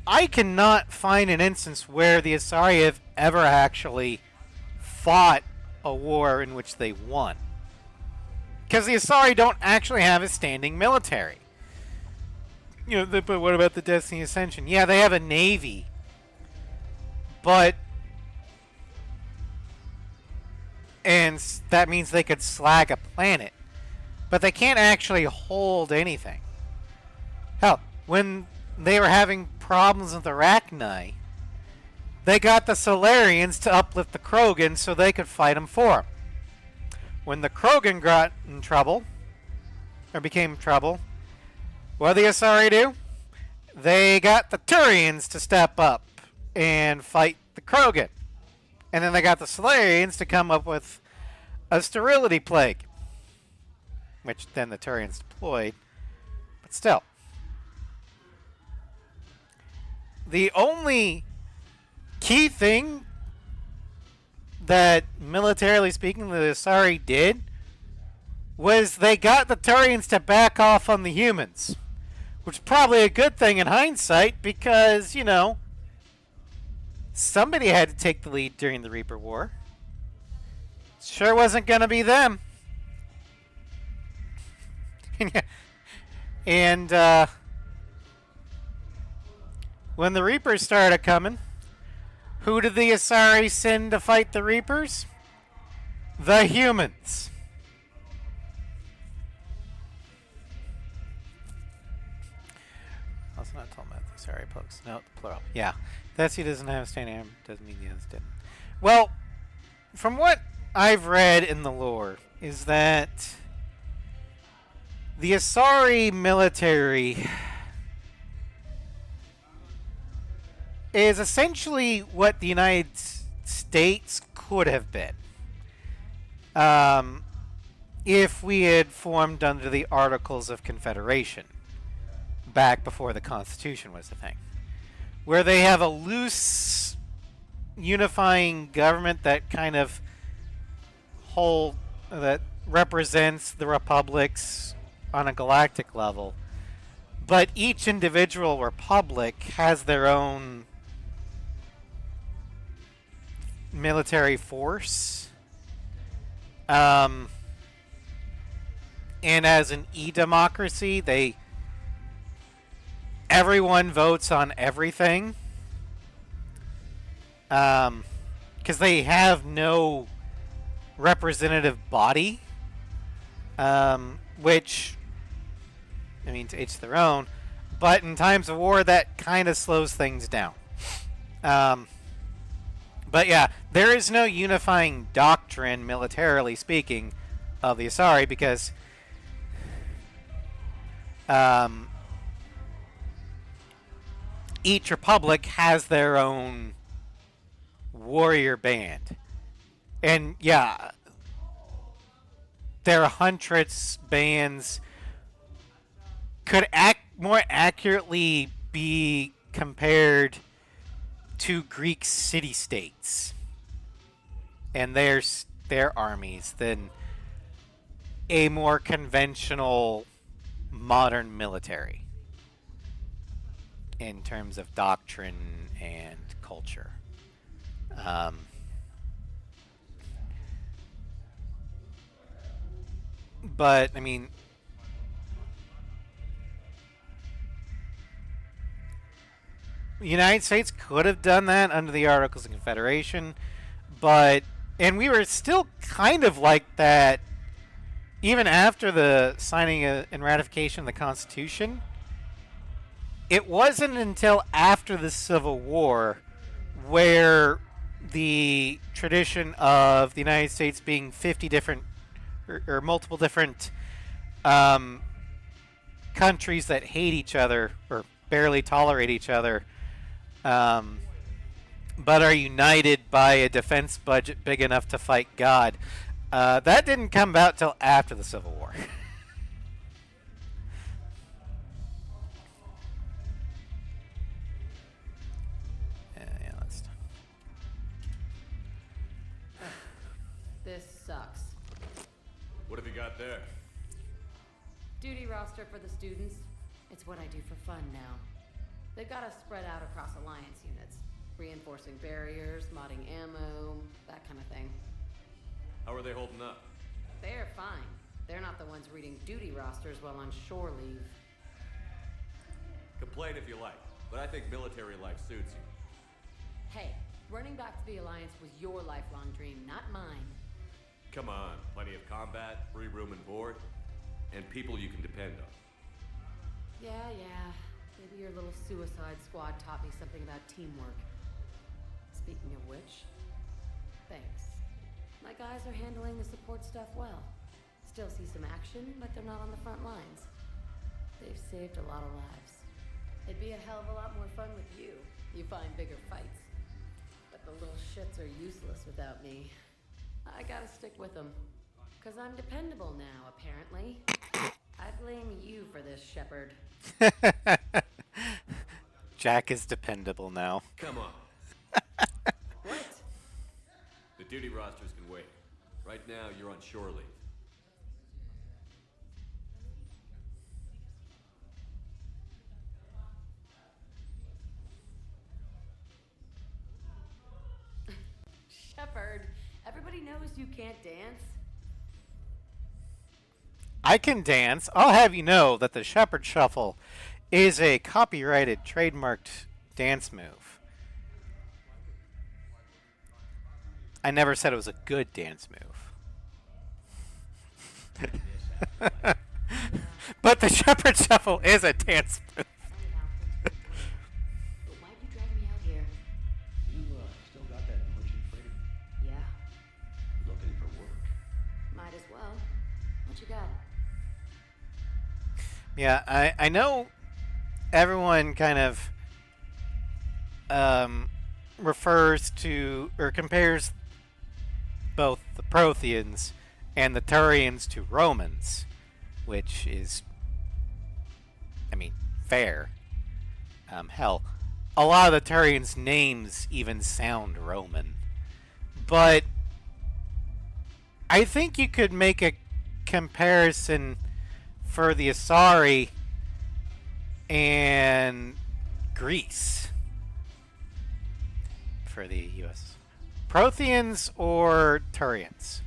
I cannot find an instance where the Asari have ever actually fought a war in which they won. Because the Asari don't actually have a standing military. You know, but what about the Destiny Ascension? Yeah, they have a navy. But... and that means they could slag a planet. But they can't actually hold anything. Hell, when they were having problems with Arachni, they got the Solarians to uplift the Krogan so they could fight them for them. When the Krogan got in trouble, or became trouble, what did the Asari do? They got the Turians to step up and fight the Krogan. And then they got the Solarians to come up with a sterility plague, which then the Turians deployed. But still, the only key thing that, militarily speaking, the Asari did was they got the Turians to back off on the humans, which is probably a good thing in hindsight because, you know, somebody had to take the lead during the Reaper War. Sure wasn't going to be them. And when the Reapers started coming, who did the Asari send to fight the Reapers? The humans. Also not talking about the Asari folks. No, plural. Yeah. That's he doesn't have a standing arm doesn't mean the others didn't. Well, from what I've read in the lore is that the Asari military is essentially what the United States could have been if we had formed under the Articles of Confederation back before the Constitution was a thing, where they have a loose unifying government that kind of that represents the republics on a galactic level, but each individual republic has their own military force. And as an e-democracy, everyone votes on everything. Because they have no representative body. Which, I mean, to each their own. But in times of war, that kind of slows things down. But yeah, there is no unifying doctrine, militarily speaking, of the Asari because each republic has their own warrior band. And yeah, their Huntress bands could more accurately be compared to Greek city-states and their armies than a more conventional modern military in terms of doctrine and culture. But, I mean, the United States could have done that under the Articles of Confederation, and we were still kind of like that even after the signing and ratification of the Constitution. It wasn't until after the Civil War where the tradition of the United States being 50 different or multiple different countries that hate each other or barely tolerate each other, but are united by a defense budget big enough to fight God. That didn't come about till after the Civil War. This sucks. What have you got there? Duty roster for the students. It's what I do for fun now. They've got us spread out across Alliance units. Reinforcing barriers, modding ammo, that kind of thing. How are they holding up? They're fine. They're not the ones reading duty rosters while on shore leave. Complain if you like, but I think military life suits you. Hey, running back to the Alliance was your lifelong dream, not mine. Come on, plenty of combat, free room and board, and people you can depend on. Yeah. Maybe your little suicide squad taught me something about teamwork. Speaking of which, thanks. My guys are handling the support stuff well. Still see some action, but they're not on the front lines. They've saved a lot of lives. It'd be a hell of a lot more fun with you. You find bigger fights. But the little shits are useless without me. I gotta stick with them. 'Cause I'm dependable now, apparently. I blame you for this, Shepard. Jack is dependable now. Come on. What? The duty rosters can wait. Right now, you're on shore leave. Shepard, everybody knows you can't dance. I can dance. I'll have you know that the Shepard Shuffle is a copyrighted, trademarked dance move. I never said it was a good dance move. But the Shepard Shuffle is a dance move. But why'd you drag me out here? You still got that merchant freighter? Yeah, Looking for work. might as well. What you got? Yeah, I know everyone kind of refers to or compares both the Protheans and the Turians to Romans, which is, I mean, fair. Hell, a lot of the Turians' names even sound Roman. But I think you could make a comparison for the Asari and Greece for the U.S. Protheans or Turians?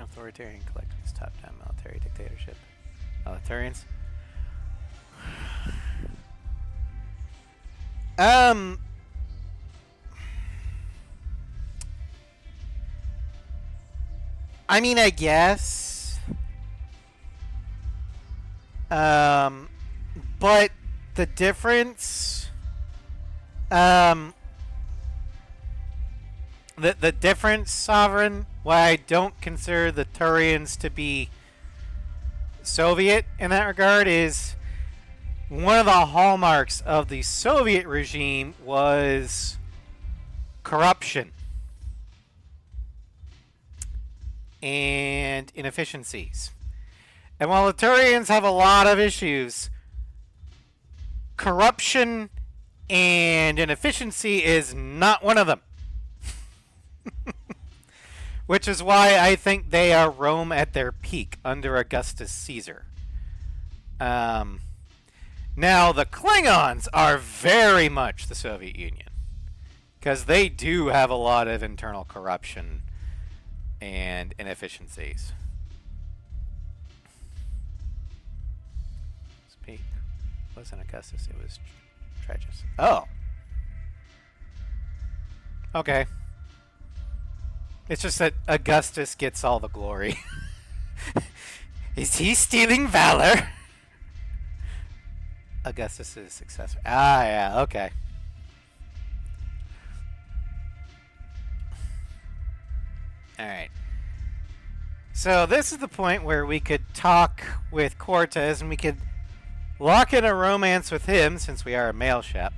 Authoritarian collectivist, top-down military dictatorship. Turians? I mean, I guess. But the difference, the difference, Sovereign, why I don't consider the Turians to be Soviet in that regard is one of the hallmarks of the Soviet regime was corruption and inefficiencies. And while the Turians have a lot of issues, corruption and inefficiency is not one of them. Which is why I think they are Rome at their peak under Augustus Caesar. Now, the Klingons are very much the Soviet Union. Because they do have a lot of internal corruption and inefficiencies. Speak. It wasn't Augustus, it was Trajan. Oh. Okay. It's just that Augustus gets all the glory. Is he stealing valor? Augustus' successor. Ah, yeah, okay. Alright. So this is the point where we could talk with Cortez and we could lock in a romance with him, since we are a male Shep.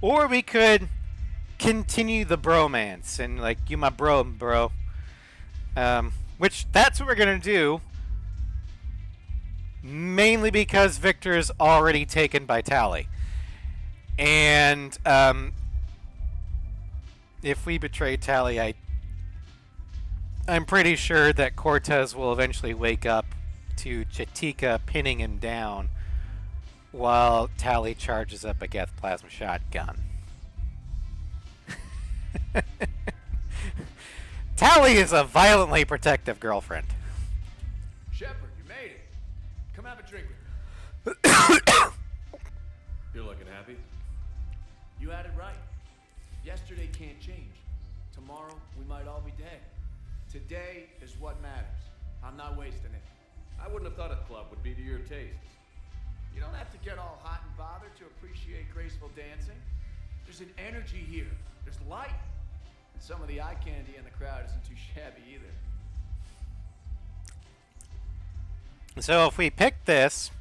Or we could continue the bromance and, like, you my bro. Which, that's what we're gonna do. Mainly because Victor's already taken by Tally. And, if we betray Tally, I'm pretty sure that Cortez will eventually wake up to Chatika pinning him down while Tally charges up a Geth plasma shotgun. Tally is a violently protective girlfriend. Shepard, you made it. Come have a drink with me. You're looking happy. You had it right. Yesterday can't change. Tomorrow, we might all be dead. Today is what matters. I'm not wasting it. I wouldn't have thought a club would be to your tastes. You don't have to get all hot and bothered to appreciate graceful dancing. There's an energy here. There's light. And some of the eye candy in the crowd isn't too shabby either. So if we pick this,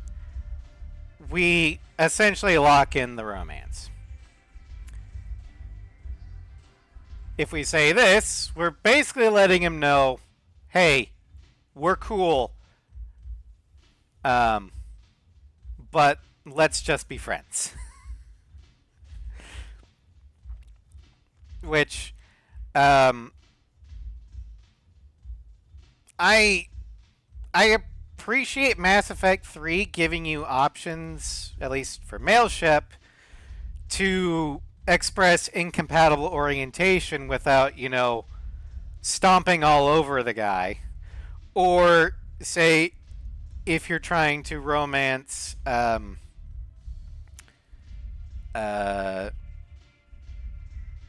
we essentially lock in the romance. If we say this, we're basically letting him know, hey, we're cool, but let's just be friends. Which, I appreciate Mass Effect 3 giving you options, at least for male Shep, to express incompatible orientation without, you know, stomping all over the guy. Or, say, if you're trying to romance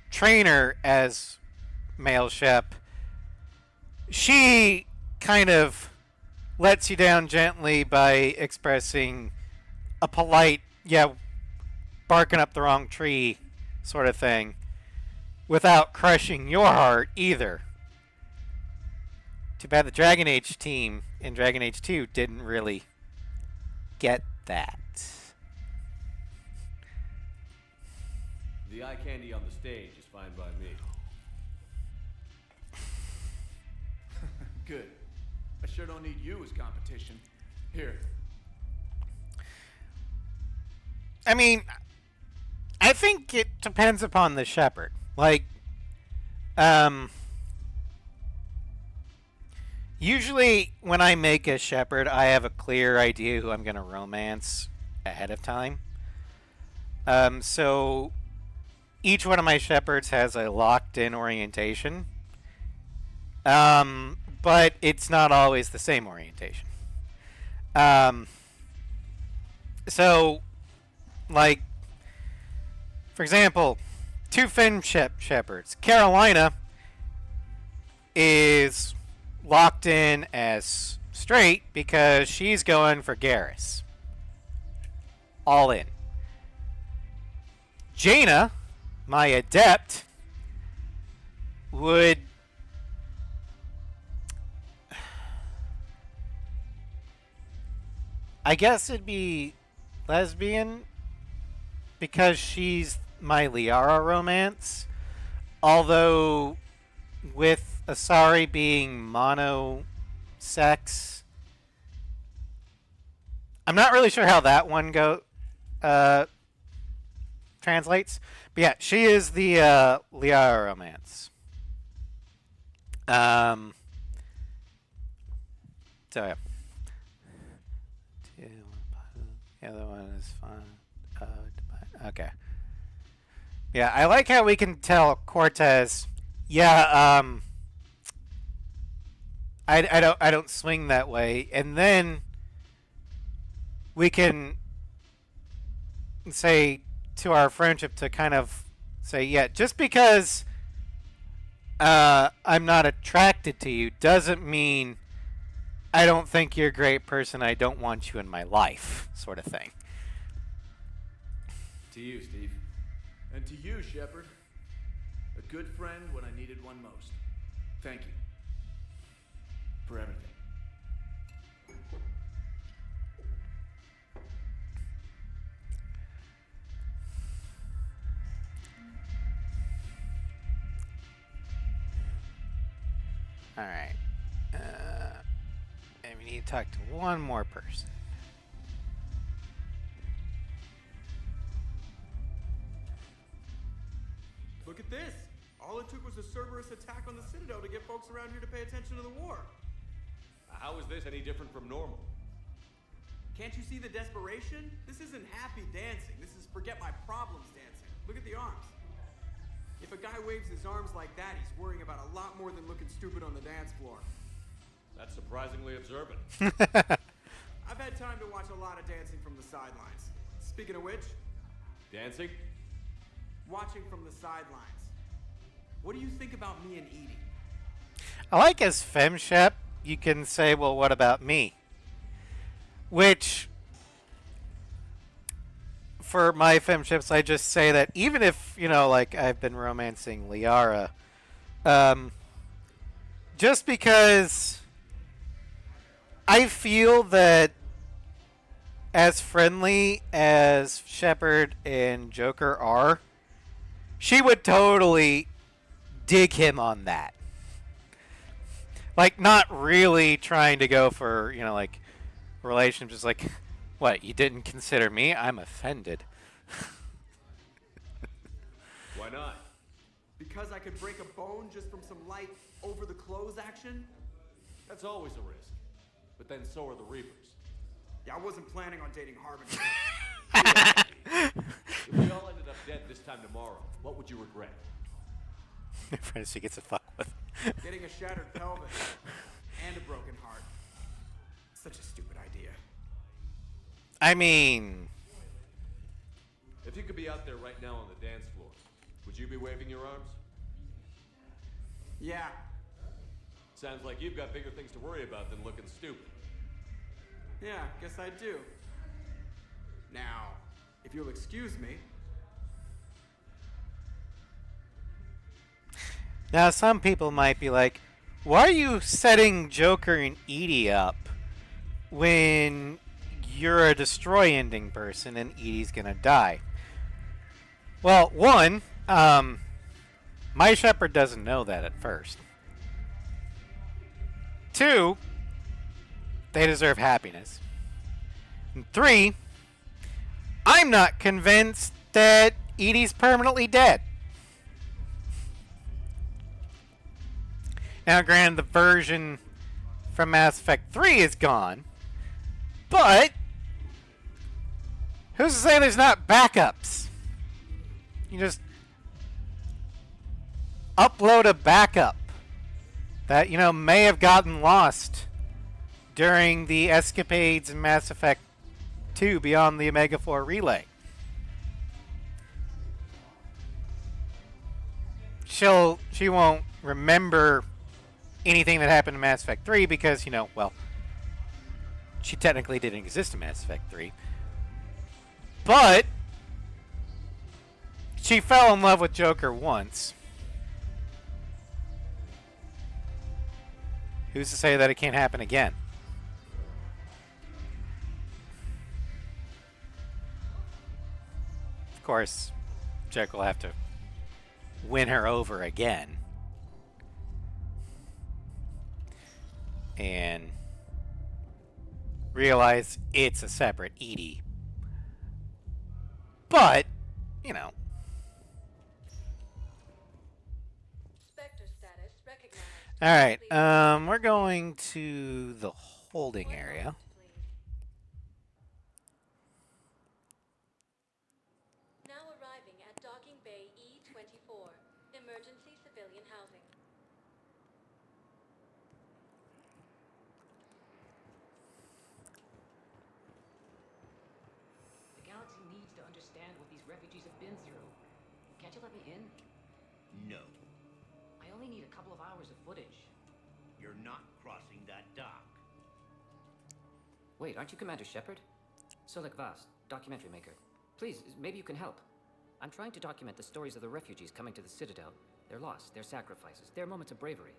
Trainer as male Shep, she kind of lets you down gently by expressing a polite, yeah, barking up the wrong tree sort of thing, without crushing your heart either. Too bad the Dragon Age team in Dragon Age 2 didn't really get that. The eye candy on the stage is fine by me. Good. I sure don't need you as competition. Here. I mean, I think it depends upon the Shepard. Like, usually when I make a Shepard, I have a clear idea who I'm going to romance ahead of time. So each one of my Shepards has a locked-in orientation. But it's not always the same orientation. So, like, for example, two Finn Shepards. Carolina is locked in as straight because she's going for Garrus. All in. Jaina, my adept, would... I guess it'd be lesbian because she's my Liara romance. Although with Asari being mono-sex, I'm not really sure how that one translates. But yeah, she is the Liara romance. So yeah. The other one is fine. Okay. Yeah, I like how we can tell Cortez, yeah, I don't swing that way, and then we can say to our friendship to kind of say, yeah, just because I'm not attracted to you doesn't mean I don't think you're a great person. I don't want you in my life, sort of thing. To you, Steve. And to you, Shepard. A good friend when I needed one most. Thank you. For everything. Alright. And we need to talk to one more person. Look at this! All it took was a Cerberus attack on the Citadel to get folks around here to pay attention to the war. How is this any different from normal? Can't you see the desperation? This isn't happy dancing. This is forget my problems dancing. Look at the arms. If a guy waves his arms like that, he's worrying about a lot more than looking stupid on the dance floor. That's surprisingly observant. I've had time to watch a lot of dancing from the sidelines. Speaking of which... Dancing? Watching from the sidelines. What do you think about me and Edie? I like as FemShep, you can say, well, what about me? Which, for my FemShips, I just say that even if, you know, like, I've been romancing Liara, just because I feel that as friendly as Shepard and Joker are, she would totally dig him on that. Like, not really trying to go for, you know, like, relationship. Just like, what, you didn't consider me? I'm offended. Why not? Because I could break a bone just from some light over-the-clothes action? That's always a risk. But then so are the Reapers. Yeah, I wasn't planning on dating Harbinger. If we all ended up dead this time tomorrow, what would you regret? Friends she gets to fuck with. Getting a shattered pelvis and a broken heart. Such a stupid idea. I mean... If you could be out there right now on the dance floor, would you be waving your arms? Yeah. Sounds like you've got bigger things to worry about than looking stupid. Yeah, guess I do. Now, if you'll excuse me... Now, some people might be like, why are you setting Joker and Edie up when you're a destroy-ending person and Edie's gonna die? Well, one, my Shepard doesn't know that at first. Two, they deserve happiness. And three, I'm not convinced that Edie's permanently dead. Now, granted, the version from Mass Effect 3 is gone, but who's to say there's not backups? You just upload a backup that, you know, may have gotten lost during the escapades in Mass Effect 2 beyond the Omega 4 relay. She won't remember anything that happened in Mass Effect 3 because, you know, well, she technically didn't exist in Mass Effect 3. But she fell in love with Joker once. Who's to say that it can't happen again? Of course, Joker will have to win her over again. And realize it's a separate Edie. But, you know. Alright, we're going to the holding area. Now arriving at Docking Bay E24, emergency civilian housing. The galaxy needs to understand what these refugees have been through. Can't you let me in? No. I only need a couple of hours of footage. You're not crossing that dock. Wait, aren't you Commander Shepard? Solek Vast, documentary maker. Please, maybe you can help. I'm trying to document the stories of the refugees coming to the Citadel. Their loss, their sacrifices, their moments of bravery.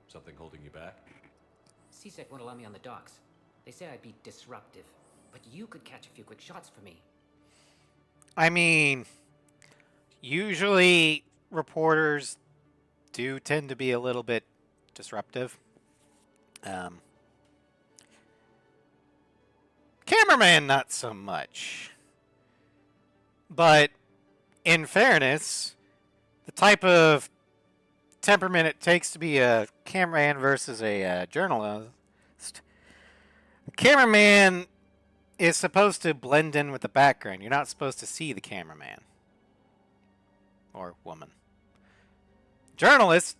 Something holding you back? CSEC won't allow me on the docks. They say I'd be disruptive. But you could catch a few quick shots for me. I mean, usually reporters do tend to be a little bit disruptive. Cameraman, not so much. But in fairness, the type of temperament it takes to be a cameraman versus a journalist, the cameraman is supposed to blend in with the background. You're not supposed to see the cameraman or woman. Journalists,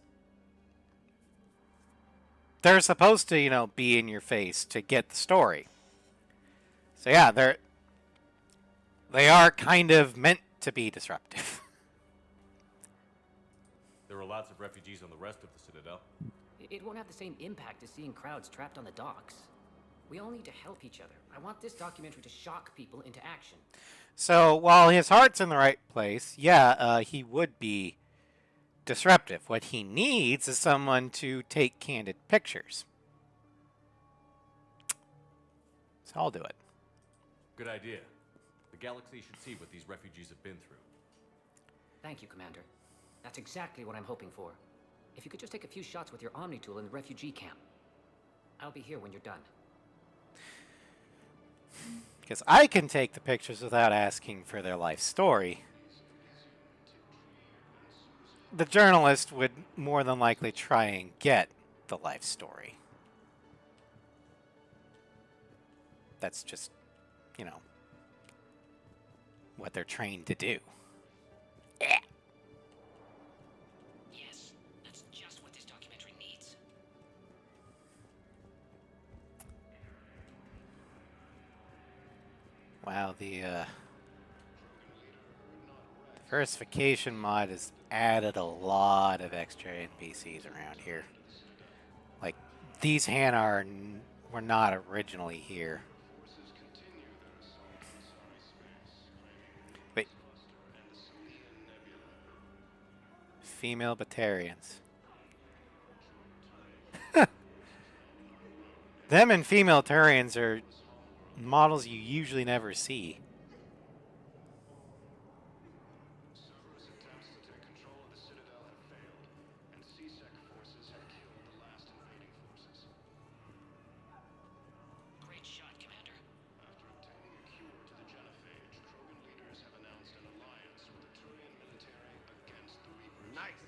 they're supposed to, be in your face to get the story. So yeah, they are kind of meant to be disruptive. There are lots of refugees on the rest of the Citadel. It won't have the same impact as seeing crowds trapped on the docks. We all need to help each other. I want this documentary to shock people into action. So while his heart's in the right place, yeah, he would be disruptive. What he needs is someone to take candid pictures. So I'll do it. Good idea. The galaxy should see what these refugees have been through. Thank you, Commander. That's exactly what I'm hoping for. If you could just take a few shots with your Omni tool in the refugee camp. I'll be here when you're done. Because I can take the pictures without asking for their life story. The journalist would more than likely try and get the life story. That's just, what they're trained to do. Yeah. Yes, that's just what this documentary needs. Wow, the diversification mod has added a lot of extra NPCs around here. Like, these Hanar were not originally here. Wait. Female Batarians. Them and female Turians are models you usually never see. Cerberus attempts to take control of the Citadel have failed, and CSEC forces have killed the last invading forces. Great shot, Commander. After obtaining a cure to the genophage, Krogan leaders have announced an alliance with the Turian military against the Reapers. Nice!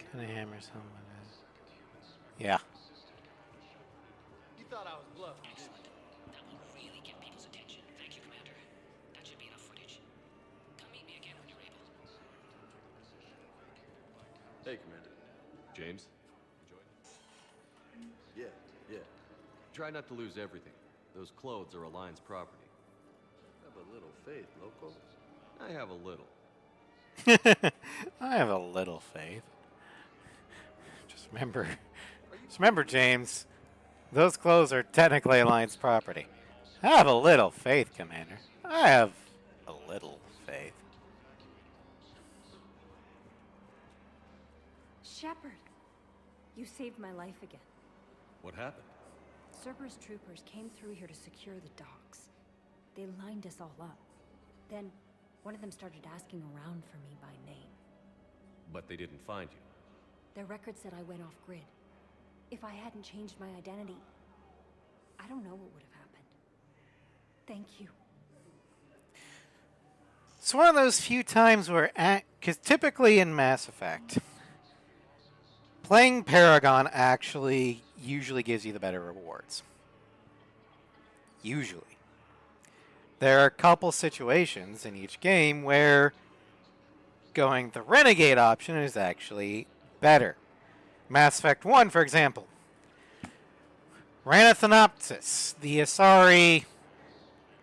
Can I hammer someone? Yeah. You thought I was bluffing. Excellent. That will really get people's attention. Thank you, Commander. That should be enough footage. Come meet me again when you're able. Hey, Commander. James? Enjoyed it? Yeah. Try not to lose everything. Those clothes are Alliance property. Have a little faith, loco. I have a little. I have a little faith. Just remember, James, those clothes are technically Alliance property. I have a little faith, Commander. I have a little faith. Shepard, you saved my life again. What happened? Cerberus troopers came through here to secure the docks. They lined us all up. Then, one of them started asking around for me by name. But they didn't find you. Their record said I went off-grid. If I hadn't changed my identity, I don't know what would have happened. Thank you. It's one of those few times where, because typically in Mass Effect, playing Paragon actually usually gives you the better rewards. Usually. There are a couple situations in each game where going the Renegade option is actually better. Mass Effect 1, for example. Ranathanopsis, the Asari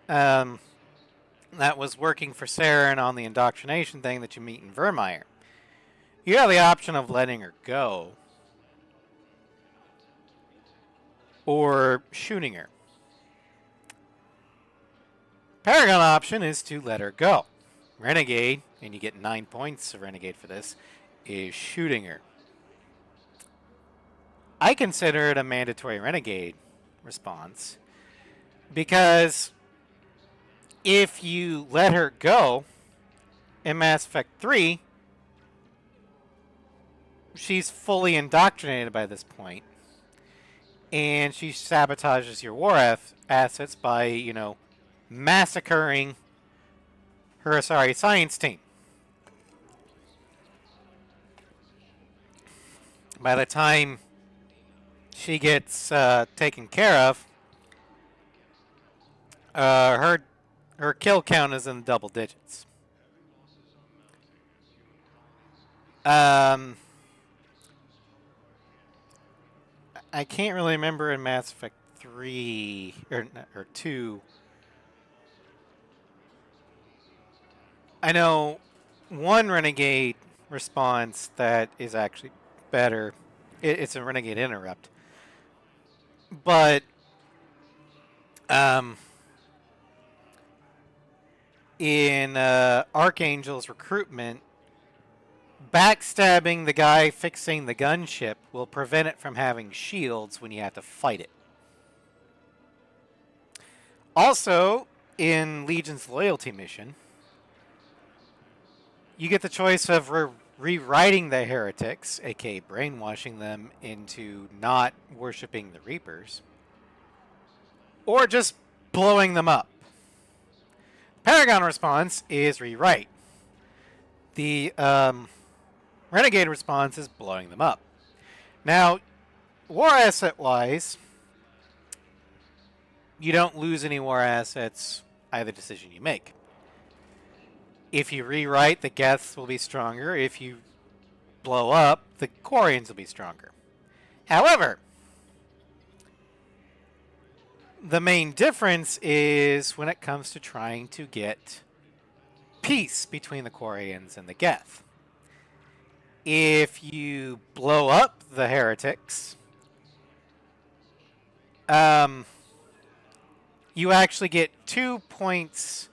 that was working for Saren on the indoctrination thing that you meet in Vermeer. You have the option of letting her go. or shooting her. Paragon option is to let her go. Renegade, and you get 9 points of Renegade for this, is shooting her. I consider it a mandatory Renegade response because if you let her go in Mass Effect 3, she's fully indoctrinated by this point, and she sabotages your war assets by, you know, massacring her Asari science team. By the time she gets taken care of, her kill count is in the double digits. I can't really remember in Mass Effect 3 or 2. I know one Renegade response that is actually better. It's a Renegade interrupt. But in Archangel's recruitment, backstabbing the guy fixing the gunship will prevent it from having shields when you have to fight it. Also, in Legion's loyalty mission, you get the choice of rewriting the heretics, aka brainwashing them into not worshipping the Reapers, or just blowing them up. Paragon response is rewrite. The Renegade response is blowing them up. Now, war asset-wise, you don't lose any war assets either decision you make. If you rewrite, the Geths will be stronger. If you blow up, the Quarians will be stronger. However, the main difference is when it comes to trying to get peace between the Quarians and the Geth. If you blow up the heretics, you actually get 2 points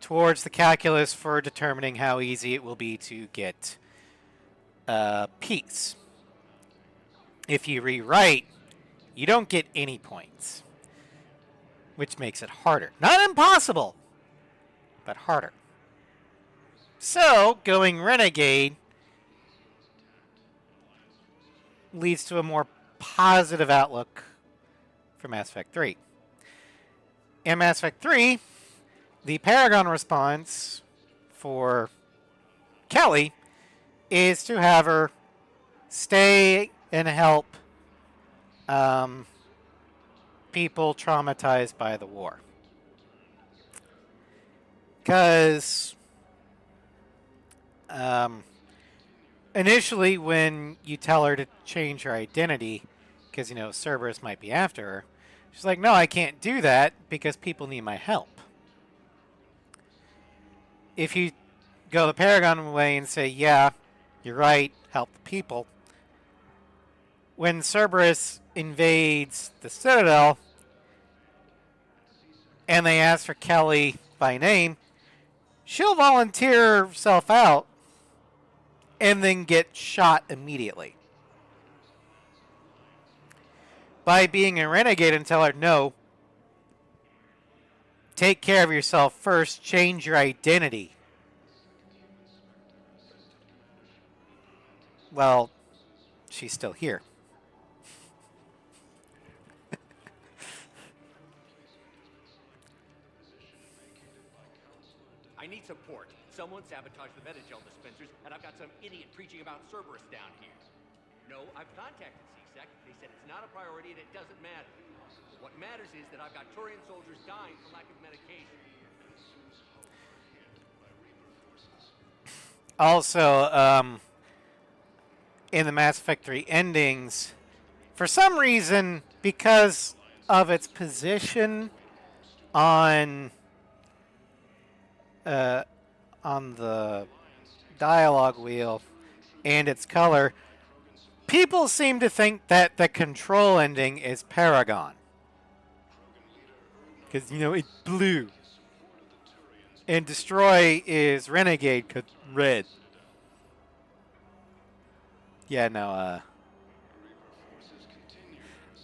towards the calculus for determining how easy it will be to get peace. If you rewrite, you don't get any points, which makes it harder. Not impossible, but harder. So, going Renegade leads to a more positive outlook for Mass Effect 3. In Mass Effect 3, the Paragon response for Kelly is to have her stay and help people traumatized by the war. Because initially when you tell her to change her identity, because, you know, Cerberus might be after her, she's like, no, I can't do that because people need my help. If you go the Paragon way and say, yeah, you're right, help the people, when Cerberus invades the Citadel and they ask for Kelly by name, she'll volunteer herself out and then get shot immediately. By being a renegade and tell her, no, take care of yourself first, change your identity. Well, she's still here. I need support. Someone sabotaged the Metagel dispensers, and I've got some idiot preaching about Cerberus down here. No, I've contacted CSEC. They said it's not a priority and it doesn't matter. What matters is that I've got Turian soldiers dying for lack of medication. Also, in the Mass Effect 3 endings, for some reason, because of its position on the dialogue wheel and its color, People seem to think that the control ending is Paragon. Because, you know, it's blue. And Destroy is Renegade, 'cause red. Yeah, no,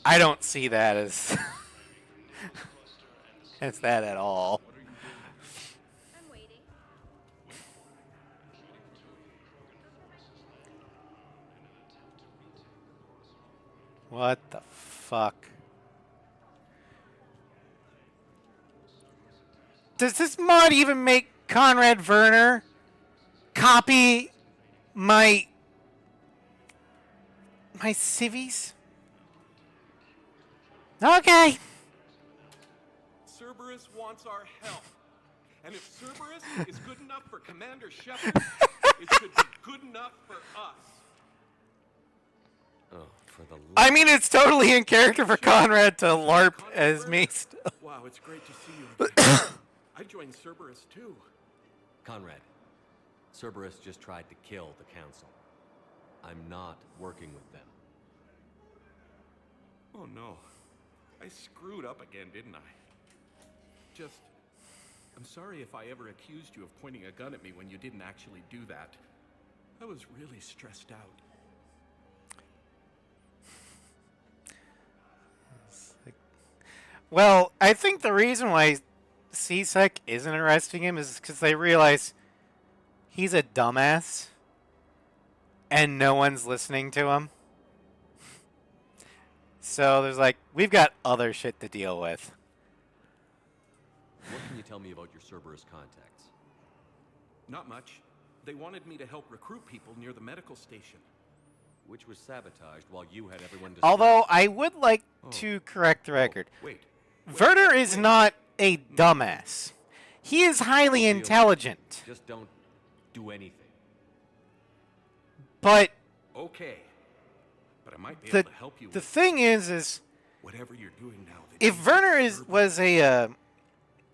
I don't see that as as that at all. I'm waiting. What the fuck? Does this mod even make Conrad Werner copy my civvies? Okay. Cerberus wants our help. And if Cerberus is good enough for Commander Shepard, it should be good enough for us. Oh, for the I mean, it's totally in character for Conrad to LARP as me still. Wow, it's great to see you again. I joined Cerberus too. Conrad, Cerberus just tried to kill the Council. I'm not working with them. Oh no. I screwed up again, didn't I? I'm sorry if I ever accused you of pointing a gun at me when you didn't actually do that. I was really stressed out. Well, I think the reason why CSEC isn't arresting him is because they realize he's a dumbass and no one's listening to him. So there's like, we've got other shit to deal with. What can you tell me about your Cerberus contacts? Not much. They wanted me to help recruit people near the medical station. Which was sabotaged while you had everyone distracted. Although I would like to correct the record. Werner is not a dumbass. He is highly intelligent. Just don't do anything. But okay. But I might be the able to help you the with thing is whatever you're doing now. if Werner was a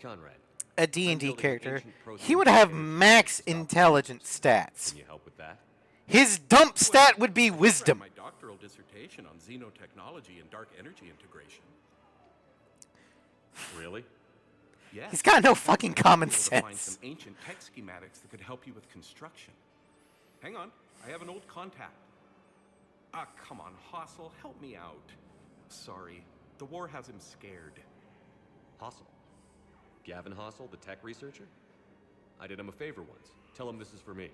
Conrad, a D&D character, he would have max intelligence stats. Can you help with that? His dump stat would be wisdom. My doctoral dissertation on xenotechnology and dark energy integration. Really? Yes. He's got no fucking common Able to find sense. some ancient tech schematics that could help you with construction. Hang on, I have an old contact. Ah, come on, Hossel, help me out. Sorry, the war has him scared. Hossel? Gavin Hossel, the tech researcher? I did him a favor once. Tell him this is for me.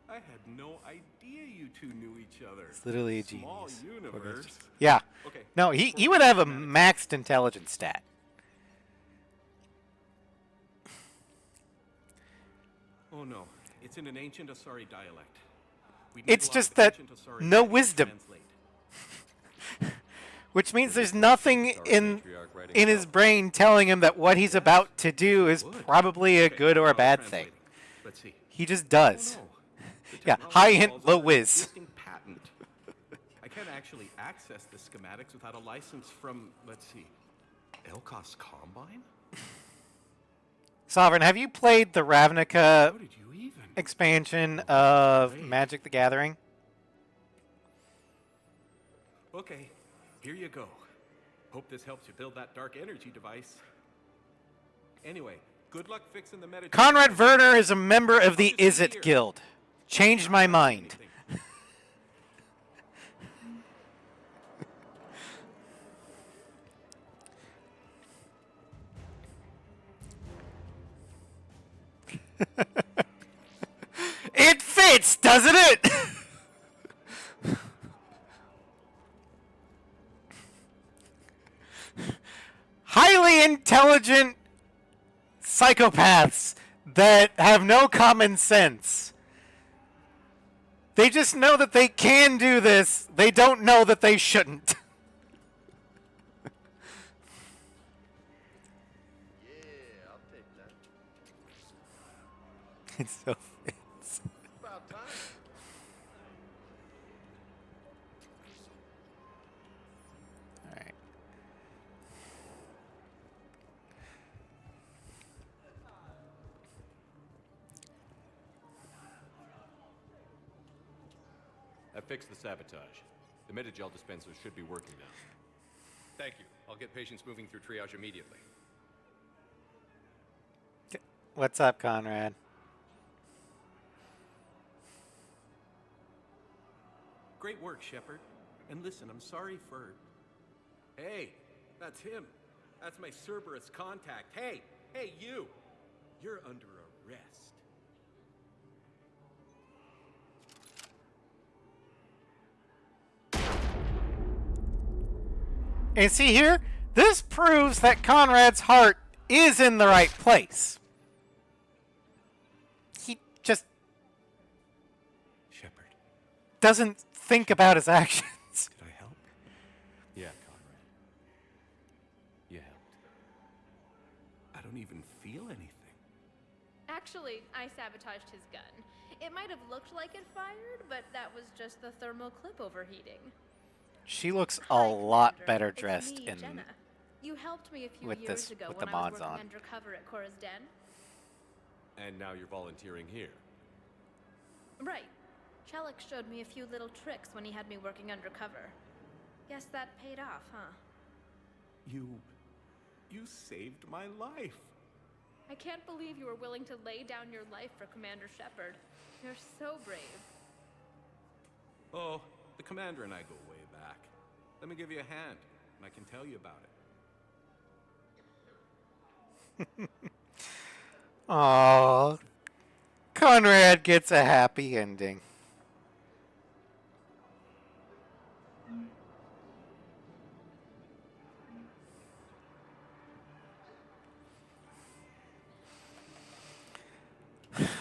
I had no idea you two knew each other. It's literally a Small genius. universe. Yeah. Okay. No, he would have a maxed intelligence stat. Oh no, it's in an ancient Asari dialect. We'd need It's a lot just of that ancient Asari no to wisdom. translate. Which means there's nothing in his brain telling him that what he's about to do is probably a good or a bad thing. Let's see. He just does. Yeah, high int, low whiz. Patent. I can't actually access the schematics without a license from, let's see, Elkos Combine? Sovereign, have you played the Ravnica expansion of Magic the Gathering? Okay, here you go. Hope this helps you build that dark energy device. Anyway, good luck fixing the meta. Conrad Werner is a member of the Izzet Guild. Changed my mind. It fits, doesn't it? Highly intelligent psychopaths that have no common sense. They just know that they can do this. They don't know that they shouldn't. Yeah, I'll take that. It so fits. About time. Alright. I fixed the sabotage. The Metagel dispensers should be working now. Thank you. I'll get patients moving through triage immediately. What's up, Conrad? Great work, Shepard. And listen, I'm sorry for... Hey, that's him. That's my Cerberus contact. Hey, you! You're under arrest. And see here, this proves that Conrad's heart is in the right place. He just Shepard, doesn't think about his actions. did I help? Yeah, Conrad. You helped. I don't even feel anything. Actually, I sabotaged his gun. It might have looked like it fired, but that was just the thermal clip overheating. She looks a lot better It's dressed me, in Jenna. You helped me a few with years this ago with when the I was mods working on. undercover at Cora's Den. And now you're volunteering here. Right. Chelik showed me a few little tricks when he had me working undercover. Guess that paid off, huh? You saved my life. I can't believe you were willing to lay down your life for Commander Shepard. You're so brave. Oh, the commander and I go way back. Let me give you a hand, and I can tell you about it. Aww. Conrad gets a happy ending.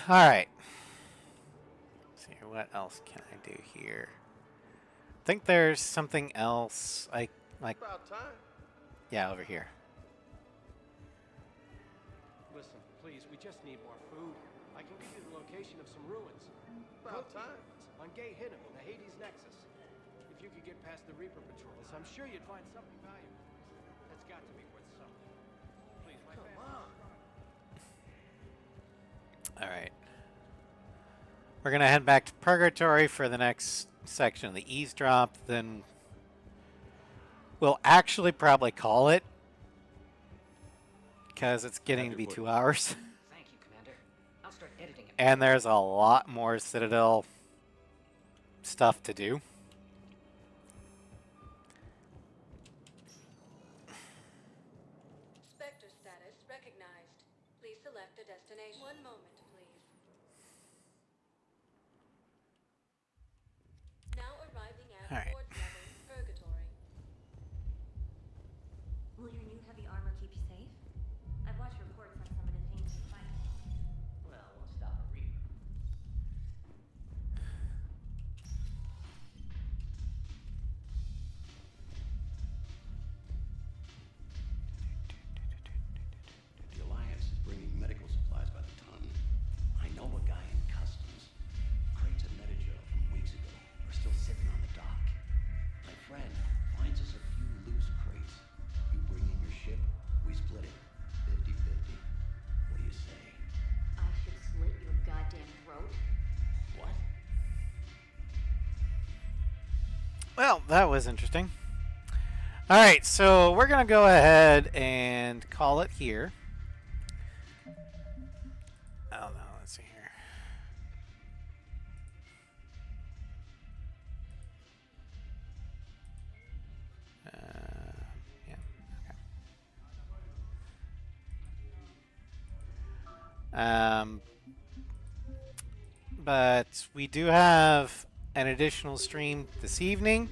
Alright. Let's see here. What else can I do here? I think there's something else I like. About time. Yeah, over here. Listen, please, we just need more food. I can give you the location of some ruins. About time. On Gay Hinnom in the Hades Nexus. If you could get past the Reaper patrols, I'm sure you'd find something valuable. That's got to be worth something. Please, my Come family. on. Alright. We're going to head back to Purgatory for the next section of the eavesdrop. Then we'll actually probably call it, because it's getting to be 2 hours. Thank you, Commander. I'll start editing it. And there's a lot more Citadel stuff to do. Spectre status recognized. Please select a destination. One moment, please. Now arriving at All right. Ward 7, Purgatory. Will your new heavy armor keep you safe? I've watched reports on some of the things you fight. Well, we'll stop a Reaper. The Alliance is bringing medical supplies by the ton. I know a guy in customs. Crates of Metagel from weeks ago are still sitting on the dock. My friend finds us a few loose crates. You bring in your ship, we split it. 50-50. What do you say? I should slit your goddamn throat. What? Well, that was interesting. Alright, so we're going to go ahead and call it here. Oh no, let's see here. Yeah, okay. But we do have an additional stream this evening.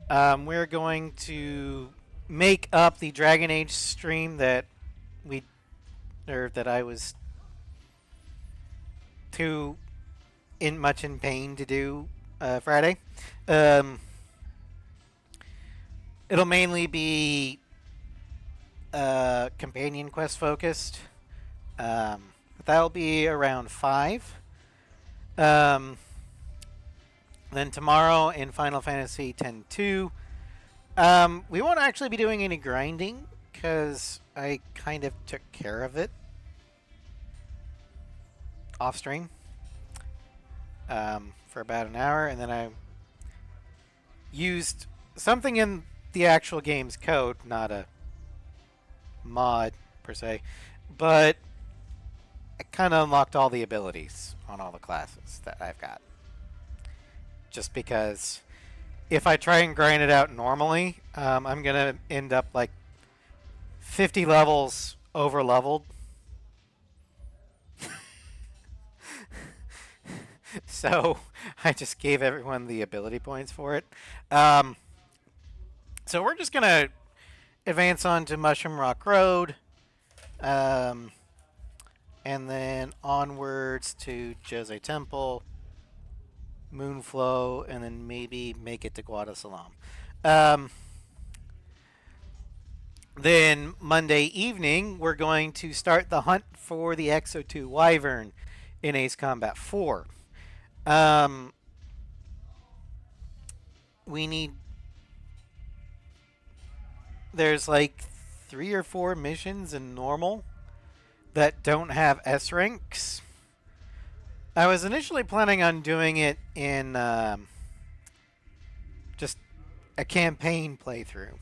We're going to make up the Dragon Age stream that I was too much in pain to do Friday. It'll mainly be companion quest focused. But that'll be around 5. Then tomorrow in Final Fantasy X-2, we won't actually be doing any grinding because I kind of took care of it off stream for about an hour, and then used something in the actual game's code, not a mod per se, but I kind of unlocked all the abilities on all the classes that I've got. Just because if I try and grind it out normally, I'm going to end up like 50 levels over leveled. So I just gave everyone the ability points for it. So we're just going to advance on to Mushroom Rock Road. And then onwards to Jose Temple, Moonflow, and then maybe make it to Guadasalam. Then Monday evening, we're going to start the hunt for the Exo-2 Wyvern in Ace Combat 4. We need... There's like 3 or 4 missions in normal that don't have S ranks. I was initially planning on doing it in just a campaign playthrough.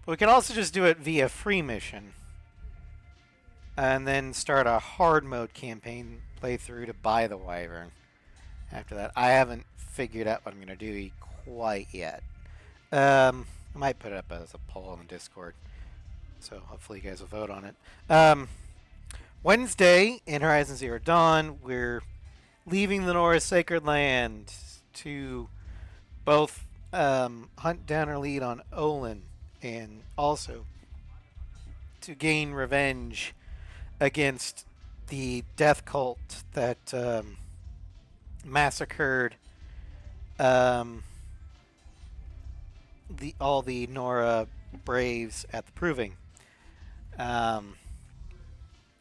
But we could also just do it via free mission. And then start a hard mode campaign playthrough to buy the Wyvern. After that, I haven't figured out what I'm going to do quite yet. I might put it up as a poll on the Discord. So hopefully you guys will vote on it. Wednesday, in Horizon Zero Dawn, we're leaving the Norris Sacred Land to both hunt down our lead on Olin and also to gain revenge against the death cult that massacred all the Nora Braves at the Proving.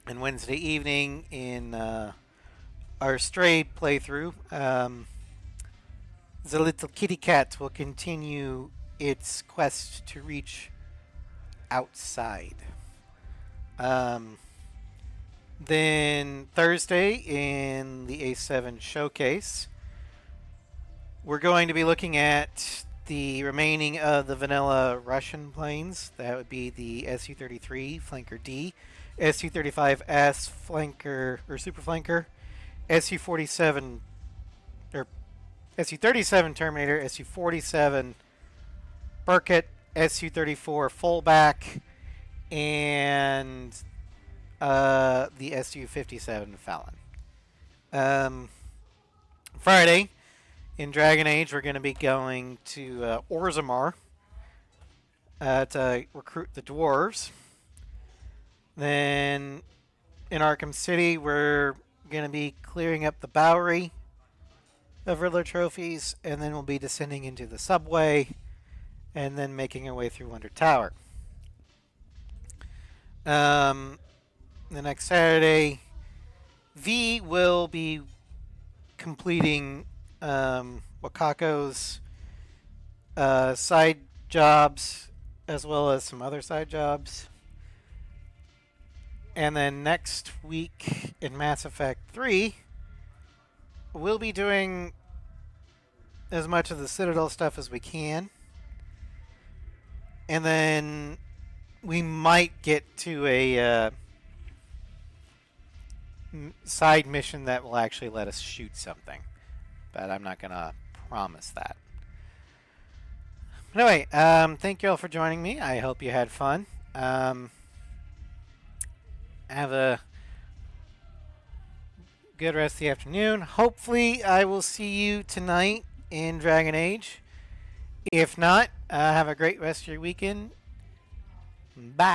And Wednesday evening in our Stray playthrough, the little kitty cat will continue its quest to reach outside. Then Thursday in the A7 showcase, we're going to be looking at the remaining of the vanilla Russian planes. That would be the Su-33 Flanker D, Su-35S Flanker or Super Flanker, Su-47 or Su-37 Terminator, Su-47 Burkett, Su-34 Fullback, and the Su-57 Fallon. Friday, in Dragon Age, we're going to be going to Orzammar to recruit the dwarves. Then in Arkham City, we're going to be clearing up the Bowery of Riddler trophies, and then we'll be descending into the subway, and then making our way through Wonder Tower. The next Saturday, V will be completing Wakako's side jobs, as well as some other side jobs. And then next week in Mass Effect 3, we'll be doing as much of the Citadel stuff as we can. And then we might get to a side mission that will actually let us shoot something. But I'm not going to promise that. Anyway, thank you all for joining me. I hope you had fun. Have a good rest of the afternoon. Hopefully, I will see you tonight in Dragon Age. If not, have a great rest of your weekend. Bye.